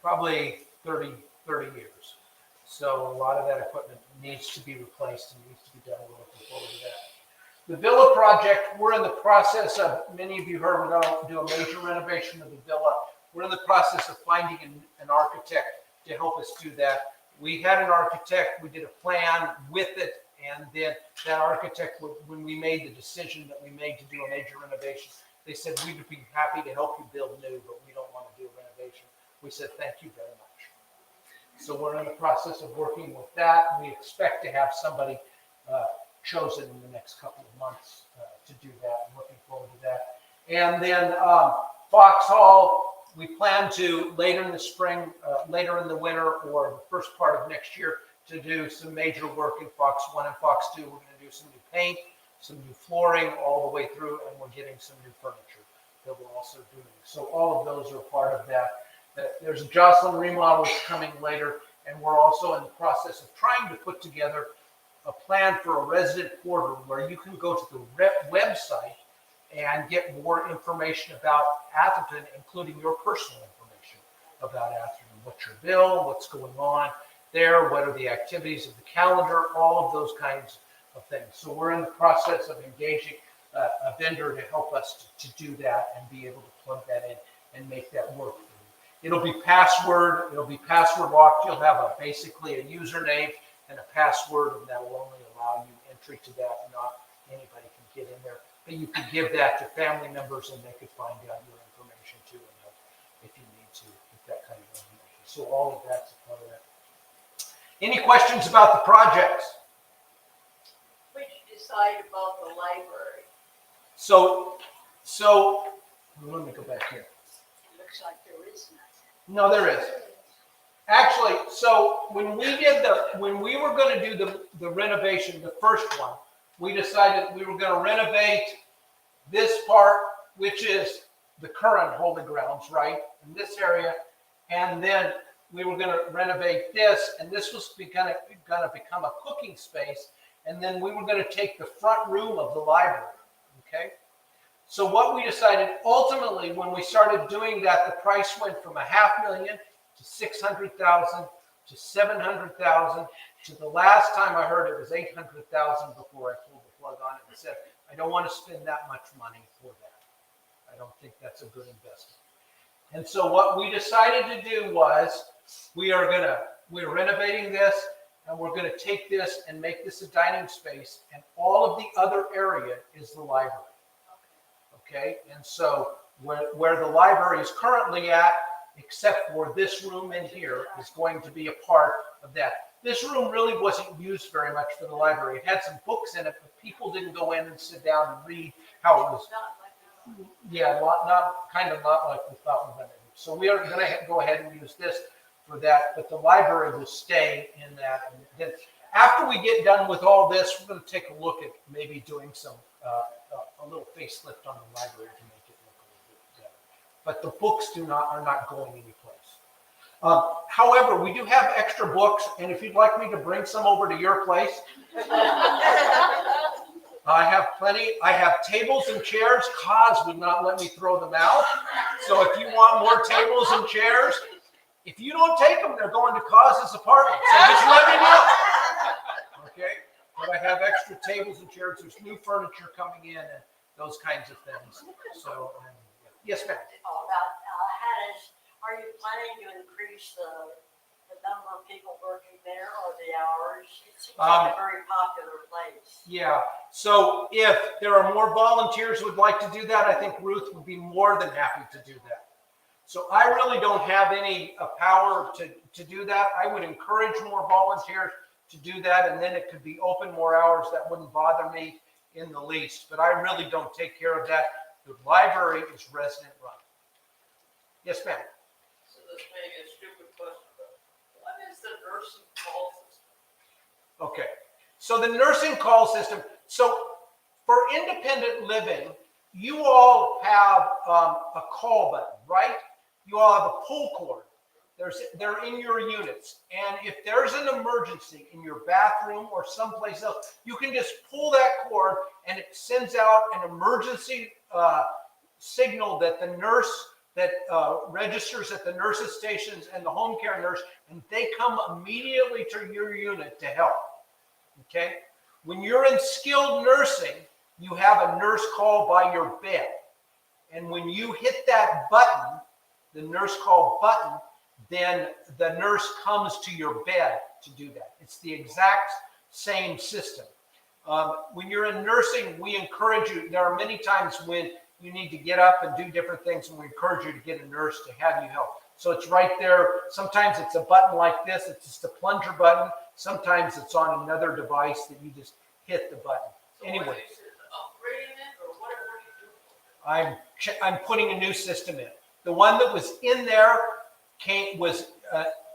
Speaker 3: probably 30 years. So a lot of that equipment needs to be replaced and needs to be done. We're looking forward to that. The villa project, we're in the process of, many of you heard we're going to do a major renovation of the villa. We're in the process of finding an architect to help us do that. We had an architect, we did a plan with it, and then that architect, when we made the decision that we made to do a major renovation, they said, we would be happy to help you build new, but we don't want to do a renovation. We said, thank you very much. So we're in the process of working with that. We expect to have somebody chosen in the next couple of months to do that. I'm looking forward to that. And then Foxhall, we plan to later in the spring, later in the winter, or the first part of next year to do some major work in Fox 1 and Fox 2. We're going to do some new paint, some new flooring all the way through, and we're getting some new furniture that we're also doing. So all of those are part of that. There's a Jocelyn remodel that's coming later, and we're also in the process of trying to put together a plan for a resident portal where you can go to the website and get more information about Atherton, including your personal information about Atherton. What's your bill, what's going on there, what are the activities of the calendar, all of those kinds of things. So we're in the process of engaging a vendor to help us to do that and be able to plug that in and make that work for you. It'll be password locked. You'll have basically a username and a password, and that will only allow you entry to that. Not anybody can get in there, but you can give that to family members and they could find out your information too, and help if you need to get that kind of information. So all of that's a part of that. Any questions about the projects?
Speaker 4: What did you decide about the library?
Speaker 3: So let me go back here.
Speaker 4: Looks like there is none.
Speaker 3: No, there is. Actually, so when we were going to do the renovation, the first one, we decided we were going to renovate this part, which is the current holy grounds, right, in this area, and then we were going to renovate this, and this was going to become a cooking space, and then we were going to take the front room of the library. Okay. So what we decided, ultimately, when we started doing that, the price went from $500,000 to $600,000 to $700,000 to the last time I heard it was $800,000 before I pulled the plug on it and said, I don't want to spend that much money for that. I don't think that's a good investment. And so what we decided to do was we're renovating this, and we're going to take this and make this a dining space, and all of the other area is the library. Okay, and so where the library is currently at, except for this room in here, is going to be a part of that. This room really wasn't used very much for the library. It had some books in it, but people didn't go in and sit down and read how it was. Yeah, not like we thought we were going to do. So we are going to go ahead and use this for that, but the library will stay in that. And then after we get done with all this, we're going to take a look at maybe doing some a little facelift on the library to make it look a little bit better. But the books are not going anyplace. However, we do have extra books, and if you'd like me to bring some over to your place, I have plenty. I have tables and chairs. Kaz would not let me throw them out. So if you want more tables and chairs, if you don't take them, they're going to Kaz's apartment. So just let me know. Okay? But I have extra tables and chairs. There's new furniture coming in and those kinds of things. So, yes, ma'am.
Speaker 7: About are you planning to increase the number of people working there or the hours? It seems like a very popular place.
Speaker 3: Yeah. So if there are more volunteers who would like to do that, I think Ruth would be more than happy to do that. So I really don't have any power to do that. I would encourage more volunteers to do that, and then it could be open more hours. That wouldn't bother me in the least, but I really don't take care of that. The library is resident run. Yes, ma'am.
Speaker 8: So this may be a stupid question, but what is the nursing call system?
Speaker 3: Okay, so the nursing call system. So for independent living, you all have a call button, right? You all have a pull cord. They're in your units. And if there's an emergency in your bathroom or someplace else, you can just pull that cord and it sends out an emergency signal that the nurse that registers at the nurses' stations and the home care nurse, and they come immediately to your unit to help. Okay? When you're in skilled nursing, you have a nurse call by your bed. And when you hit that button, the nurse call button, then the nurse comes to your bed to do that. It's the exact same system. When you're in nursing, we encourage you. There are many times when you need to get up and do different things, and we encourage you to get a nurse to have you help. So it's right there. Sometimes it's a button like this. It's just a plunger button. Sometimes it's on another device that you just hit the button.
Speaker 8: So
Speaker 3: Anyway,
Speaker 8: what is it, upgrading it, or what are you doing?
Speaker 3: I'm putting a new system in. The one that was in there was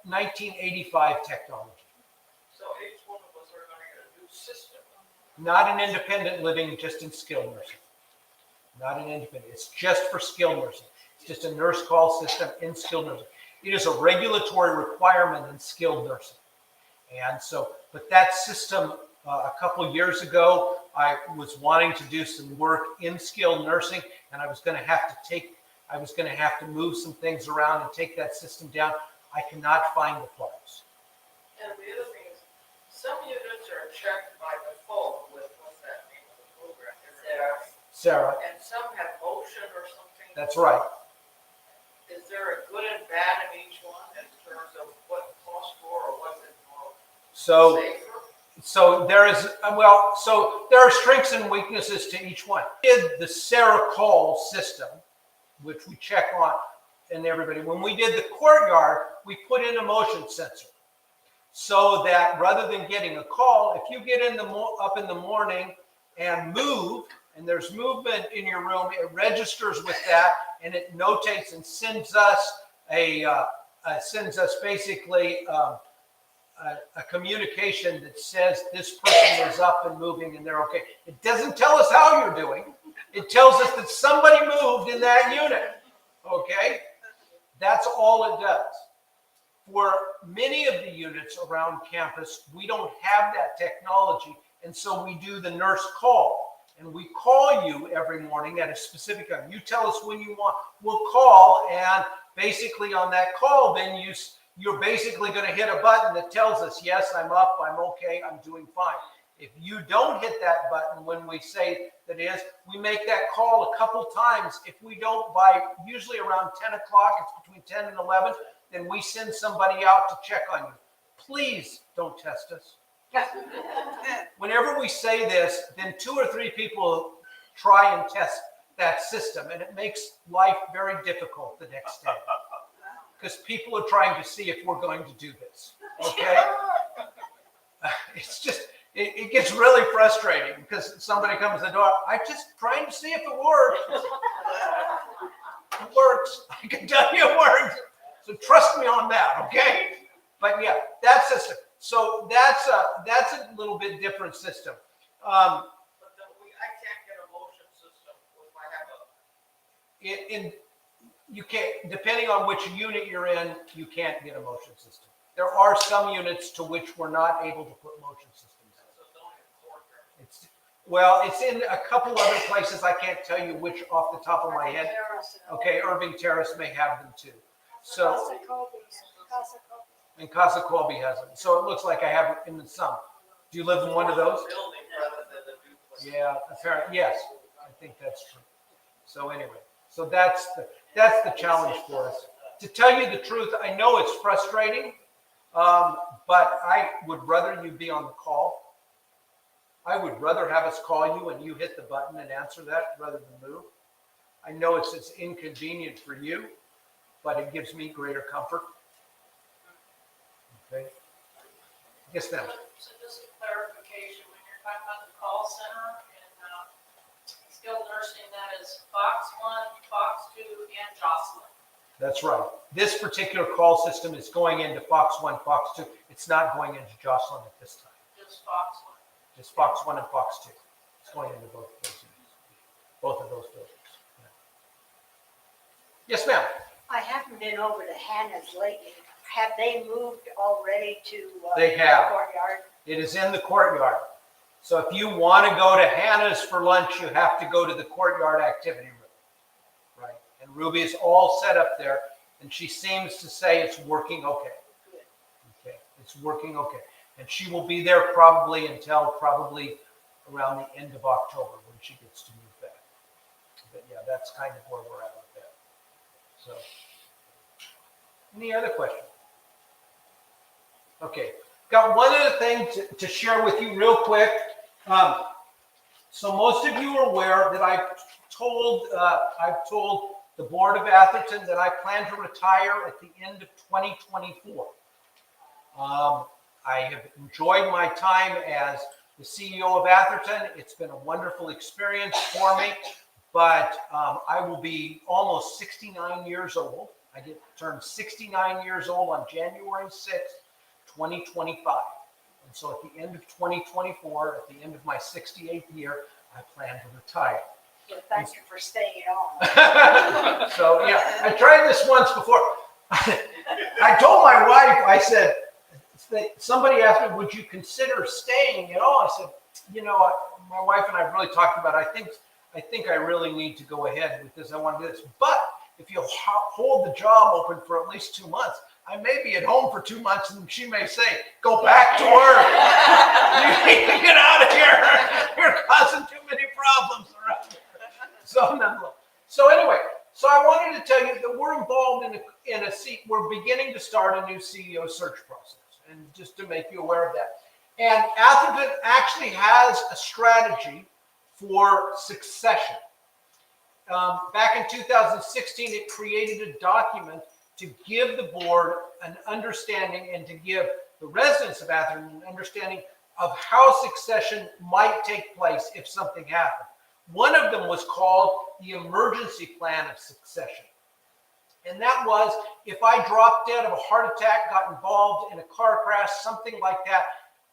Speaker 3: 1985 technology.
Speaker 8: So each one of us are gonna get a new system.
Speaker 3: Not an independent living, just in skilled nursing. Not an independent, it's just for skilled nursing. It's just a nurse call system in skilled nursing. It is a regulatory requirement in skilled nursing. And so, but that system, a couple years ago, I was wanting to do some work in skilled nursing, and I was going to have to move some things around and take that system down. I cannot find the parts.
Speaker 8: And the other thing is, some units are checked by default with, what's that name of the program?
Speaker 3: Sarah,
Speaker 8: And some have motion or something.
Speaker 3: that's right.
Speaker 8: Is there a good and bad in each one in terms of what costs more or what's it more
Speaker 3: So,
Speaker 8: safer?
Speaker 3: so there are strengths and weaknesses to each one. We did the Sarah call system, which we check on, and everybody. When we did the courtyard, we put in a motion sensor, so that rather than getting a call, if you get up in the morning and move, and there's movement in your room, it registers with that, and it notates and sends us basically a communication that says this person is up and moving and they're okay. It doesn't tell us how you're doing. It tells us that somebody moved in that unit. Okay? That's all it does. For many of the units around campus, we don't have that technology, and so we do the nurse call. And we call you every morning at a specific time. You tell us when you want. We'll call, and basically on that call, then you're basically going to hit a button that tells us, yes, I'm up, I'm okay, I'm doing fine. If you don't hit that button when we say that is, we make that call a couple times. If we don't, by usually around 10 o'clock, it's between 10 and 11, then we send somebody out to check on you. Please don't test us. Whenever we say this, then 2 or 3 people try and test that system, and it makes life very difficult the next day. Because people are trying to see if we're going to do this. Okay? It's just, it gets really frustrating because somebody comes to the door. I'm just trying to see if it works. It works. I can tell you it works. So trust me on that, okay? But yeah, that system. So that's a little bit different system.
Speaker 8: But then I can't get a motion system if I have a.
Speaker 3: You can't, depending on which unit you're in, you can't get a motion system. There are some units to which we're not able to put motion systems in. It's in a couple other places. I can't tell you which off the top of my head. Okay, Irving Terrace may have them too. So, and Casa Colby has them. So it looks like I have it in some. Do you live in one of those?
Speaker 8: Building rather than the duplex.
Speaker 3: Yeah, apparently, yes. I think that's true. So anyway, so that's the challenge for us. To tell you the truth, I know it's frustrating, but I would rather you be on the call. I would rather have us call you and you hit the button and answer that rather than move. I know it's inconvenient for you, but it gives me greater comfort. Okay. Yes, ma'am.
Speaker 4: So just a clarification, when you're talking about the call center and skilled nursing, that is Fox 1, Fox 2, and Jocelyn.
Speaker 3: That's right. This particular call system is going into Fox 1, Fox 2. It's not going into Jocelyn at this time.
Speaker 4: Just Fox 1.
Speaker 3: Just Fox 1 and Fox 2. It's going into both of those buildings. Yeah. Yes, ma'am.
Speaker 7: I haven't been over to Hannah's lately. Have they moved already to
Speaker 3: They have.
Speaker 7: the courtyard?
Speaker 3: It is in the courtyard. So if you want to go to Hannah's for lunch, you have to go to the courtyard activity room. Right. And Ruby is all set up there, and she seems to say it's working okay. Okay. It's working okay. And she will be there probably until around the end of October when she gets to move back. But yeah, that's kind of where we're at with that. So, any other questions? Okay, got one other thing to share with you real quick. So most of you are aware that I've told the board of Atherton that I plan to retire at the end of 2024. I have enjoyed my time as the CEO of Atherton. It's been a wonderful experience for me, but I will be almost 69 years old. I get turned 69 years old on January 6th, 2025. And so at the end of 2024, at the end of my 68th year, I plan to retire.
Speaker 7: So thank you for staying on.
Speaker 3: So yeah, I tried this once before. I told my wife, I said, somebody asked me, would you consider staying at all? I said, you know, my wife and I really talked about it. I think I really need to go ahead with this. I want to do this. But if you hold the job open for at least 2 months, I may be at home for 2 months and she may say, go back to work. You need to get out of here. You're causing too many problems around here. So anyway, so I wanted to tell you that we're involved we're beginning to start a new CEO search process, and just to make you aware of that. And Atherton actually has a strategy for succession. Back in 2016, it created a document to give the board an understanding and to give the residents of Atherton an understanding of how succession might take place if something happened. One of them was called the emergency plan of succession. And that was, if I dropped dead of a heart attack, got involved in a car crash, something like that,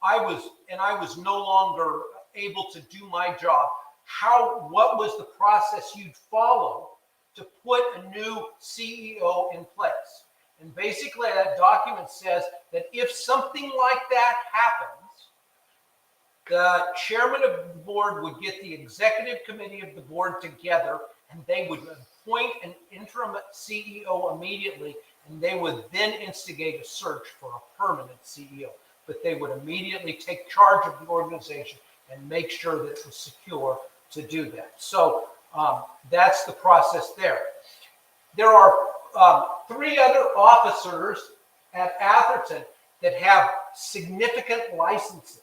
Speaker 3: I was no longer able to do my job, what was the process you'd follow to put a new CEO in place? And basically that document says that if something like that happens, the chairman of the board would get the executive committee of the board together, and they would appoint an interim CEO immediately, and they would then instigate a search for a permanent CEO. But they would immediately take charge of the organization and make sure that it was secure to do that. So that's the process there. There are 3 other officers at Atherton that have significant licenses.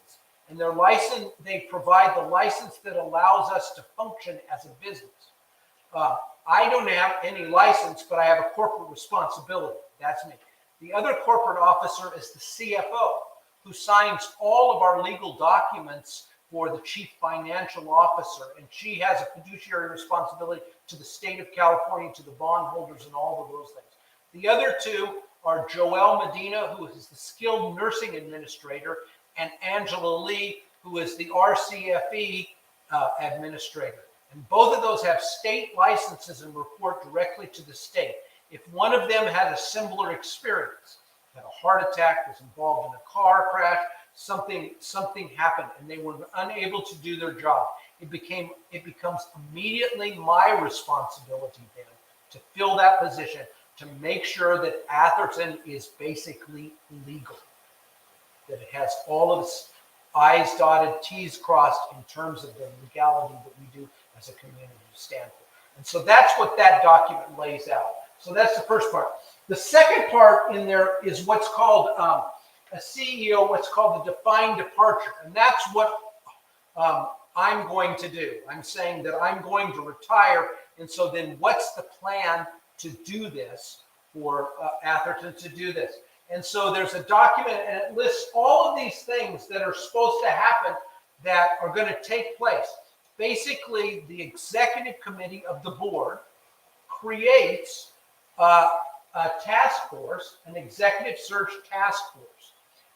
Speaker 3: And their license, they provide the license that allows us to function as a business. I don't have any license, but I have a corporate responsibility. That's me. The other corporate officer is the CFO, who signs all of our legal documents for the chief financial officer. And she has a fiduciary responsibility to the state of California, to the bondholders, and all of those things. The other 2 are Joelle Medina, who is the skilled nursing administrator, and Angela Lee, who is the RCFE administrator. And both of those have state licenses and report directly to the state. If one of them had a similar experience, had a heart attack, was involved in a car crash, something happened, and they were unable to do their job, it becomes immediately my responsibility then to fill that position, to make sure that Atherton is basically legal, that it has all of its I's dotted, T's crossed in terms of the legality that we do as a community stand for. And so that's what that document lays out. So that's the first part. The second part in there is what's called a CEO, what's called the defined departure. And that's what I'm going to do. I'm saying that I'm going to retire. And so then what's the plan to do this, for Atherton to do this? And so there's a document, and it lists all of these things that are supposed to happen that are going to take place. Basically, the executive committee of the board creates a task force, an executive search task force.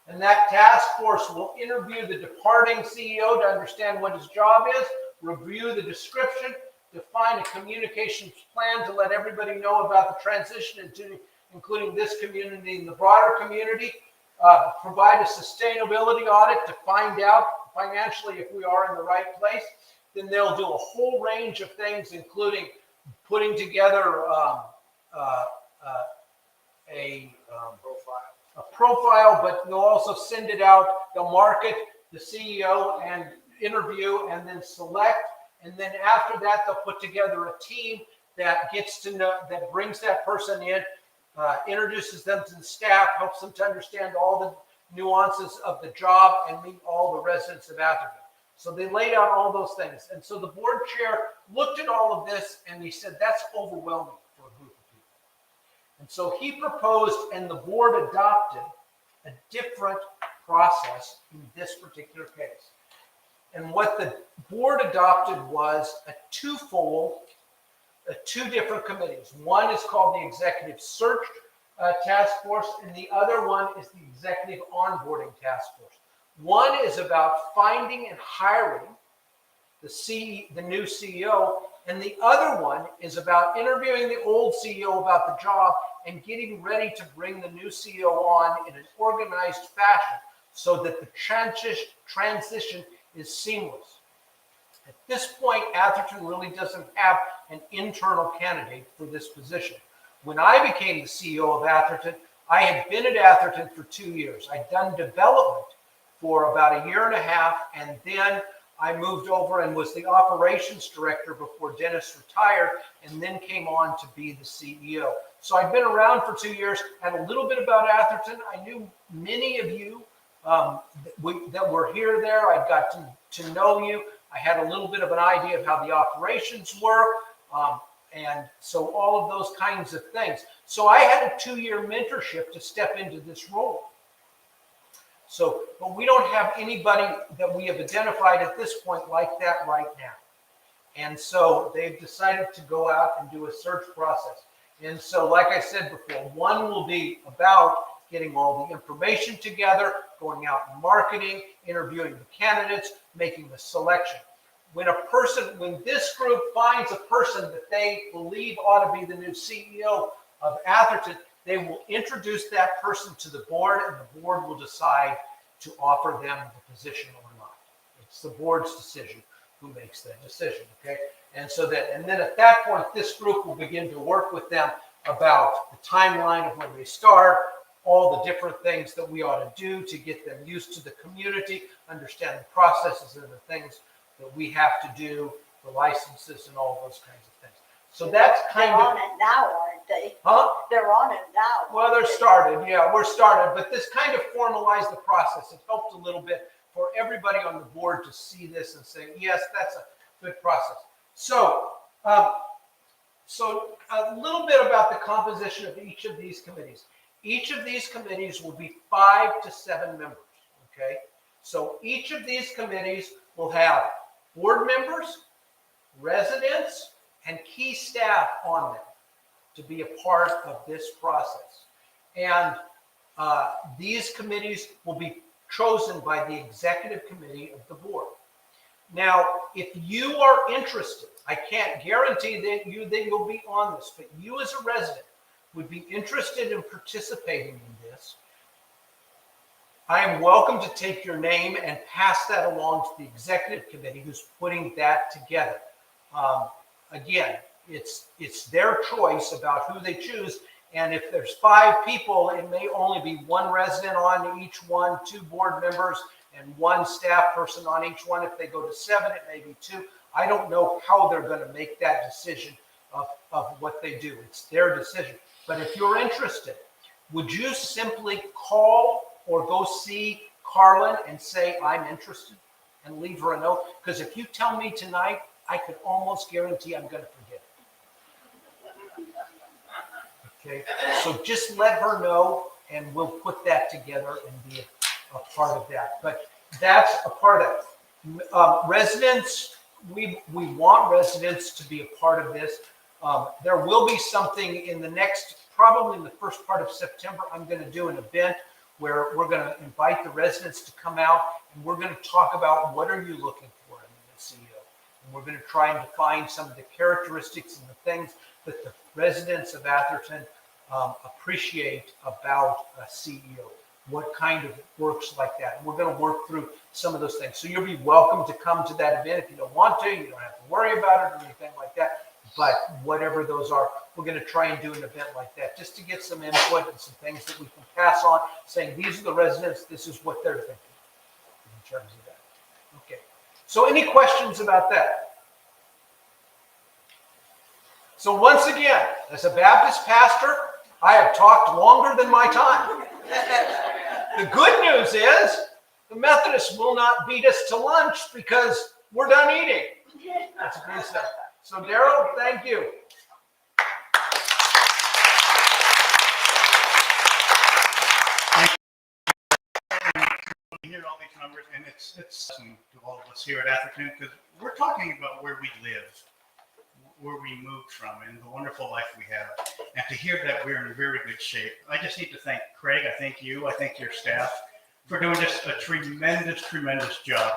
Speaker 3: And that task force will interview the departing CEO to understand what his job is, review the description, define a communications plan to let everybody know about the transition into including this community and the broader community, provide a sustainability audit to find out financially if we are in the right place. Then they'll do a whole range of things, including putting together a profile, but they'll also send it out. They'll market the CEO and interview and then select. And then after that, they'll put together a team that gets to know, that brings that person in, introduces them to the staff, helps them to understand all the nuances of the job and meet all the residents of Atherton. So they laid out all those things. And so the board chair looked at all of this and he said, that's overwhelming for a group of people. And so he proposed, and the board adopted, a different process in this particular case. And what the board adopted was a two different committees. One is called the Executive Search Task Force, and the other one is the Executive Onboarding Task Force. One is about finding and hiring the new CEO, and the other one is about interviewing the old CEO about the job and getting ready to bring the new CEO on in an organized fashion so that the transition is seamless. At this point, Atherton really doesn't have an internal candidate for this position. When I became the CEO of Atherton, I had been at Atherton for 2 years. I'd done development for about 1.5 years, and then I moved over and was the operations director before Dennis retired, and then came on to be the CEO. So I'd been around for 2 years, had a little bit about Atherton. I knew many of you that were here there. I got to know you. I had a little bit of an idea of how the operations work, and so all of those kinds of things. So I had a 2-year mentorship to step into this role. So, but we don't have anybody that we have identified at this point like that right now. And so they've decided to go out and do a search process. And so, like I said before, one will be about getting all the information together, going out and marketing, interviewing the candidates, making the selection. When this group finds a person that they believe ought to be the new CEO of Atherton, they will introduce that person to the board, and the board will decide to offer them the position or not. It's the board's decision who makes that decision, okay? And then at that point, this group will begin to work with them about the timeline of when they start, all the different things that we ought to do to get them used to the community, understand the processes and the things that we have to do, the licenses and all those kinds of things. So that's kind
Speaker 7: They're
Speaker 3: of...
Speaker 7: on it now, aren't they?
Speaker 3: Huh?
Speaker 7: They're on it now.
Speaker 3: Well, they're started. Yeah, we're started. But this kind of formalized the process. It helped a little bit for everybody on the board to see this and say, yes, that's a good process. So a little bit about the composition of each of these committees. Each of these committees will be 5 to 7 members, okay? So each of these committees will have board members, residents, and key staff on them to be a part of this process. And these committees will be chosen by the executive committee of the board. Now, if you are interested, I can't guarantee that you'll be on this, but you as a resident would be interested in participating in this, I am welcome to take your name and pass that along to the executive committee who's putting that together. Again, it's their choice about who they choose. And if there's 5 people, it may only be 1 resident on each one, 2 board members, and 1 staff person on each one. If they go to 7, it may be 2. I don't know how they're going to make that decision of what they do. It's their decision. But if you're interested, would you simply call or go see Carlin and say, I'm interested, and leave her a note? Because if you tell me tonight, I could almost guarantee I'm going to forget it. Okay, so just let her know, and we'll put that together and be a part of that. But that's a part of that. Residents, we want residents to be a part of this. There will be something in the next, probably in the first part of September, I'm going to do an event where we're going to invite the residents to come out, and we're going to talk about what are you looking for in the CEO. And we're going to try and define some of the characteristics and the things that the residents of Atherton appreciate about a CEO. What kind of works like that? And we're going to work through some of those things. So you'll be welcome to come to that event. If you don't want to, you don't have to worry about it or anything like that. But whatever those are, we're going to try and do an event like that just to get some input and some things that we can pass on, saying these are the residents, this is what they're thinking in terms of that. Okay. So any questions about that? So once again, as a Baptist pastor, I have talked longer than my time. The good news is the Methodists will not beat us to lunch because we're done eating. That's good stuff. So Daryl, thank you.
Speaker 1: Here all the time. numbers, and it's to all of us here at Atherton because we're talking about where we live, where we moved from, and the wonderful life we have. And to hear that we're in very good shape, I just need to thank Craig. I thank you. I thank your staff for doing just a tremendous, tremendous job.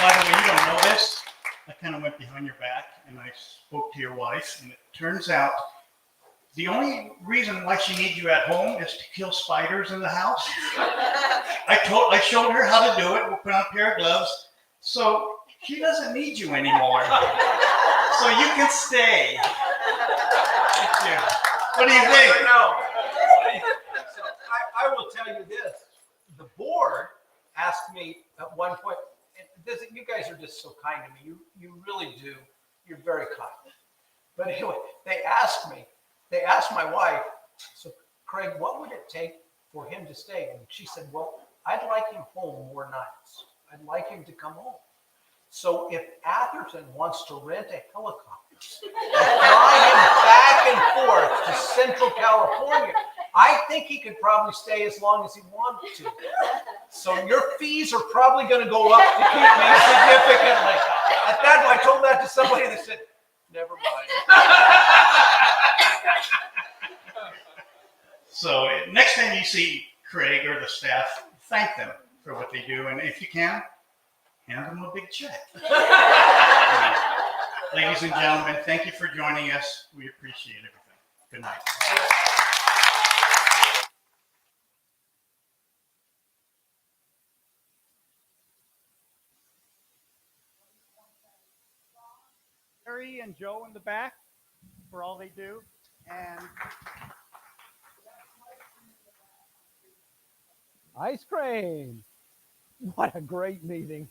Speaker 1: By the way, you don't know this. I kind of went behind your back and I spoke to your wife, and it turns out the only reason why she needs you at home is to kill spiders in the house. I showed her how to do it. We'll put on a pair of gloves. So she doesn't need you anymore. So you can stay. Thank you. What do you think?
Speaker 3: No. I will tell you this. The board asked me at one point, and you guys are just so kind to me. You really do. You're very kind. But anyway, they asked my wife, so Craig, what would it take for him to stay? And she said, well, I'd like him home more nights. I'd like him to come home. So if Atherton wants to rent a helicopter and fly him back and forth to Central California, I think he could probably stay as long as he wanted to. So your fees are probably going to go up to keep me significantly. At that point, I told that to somebody that said, never mind.
Speaker 1: So next time you see Craig or the staff, thank them for what they do. And if you can, hand them a big check. Ladies and gentlemen, thank you for joining us. We appreciate everything. Good night.
Speaker 9: Harry and Joe in the back for all they do. And ice cream. What a great meeting.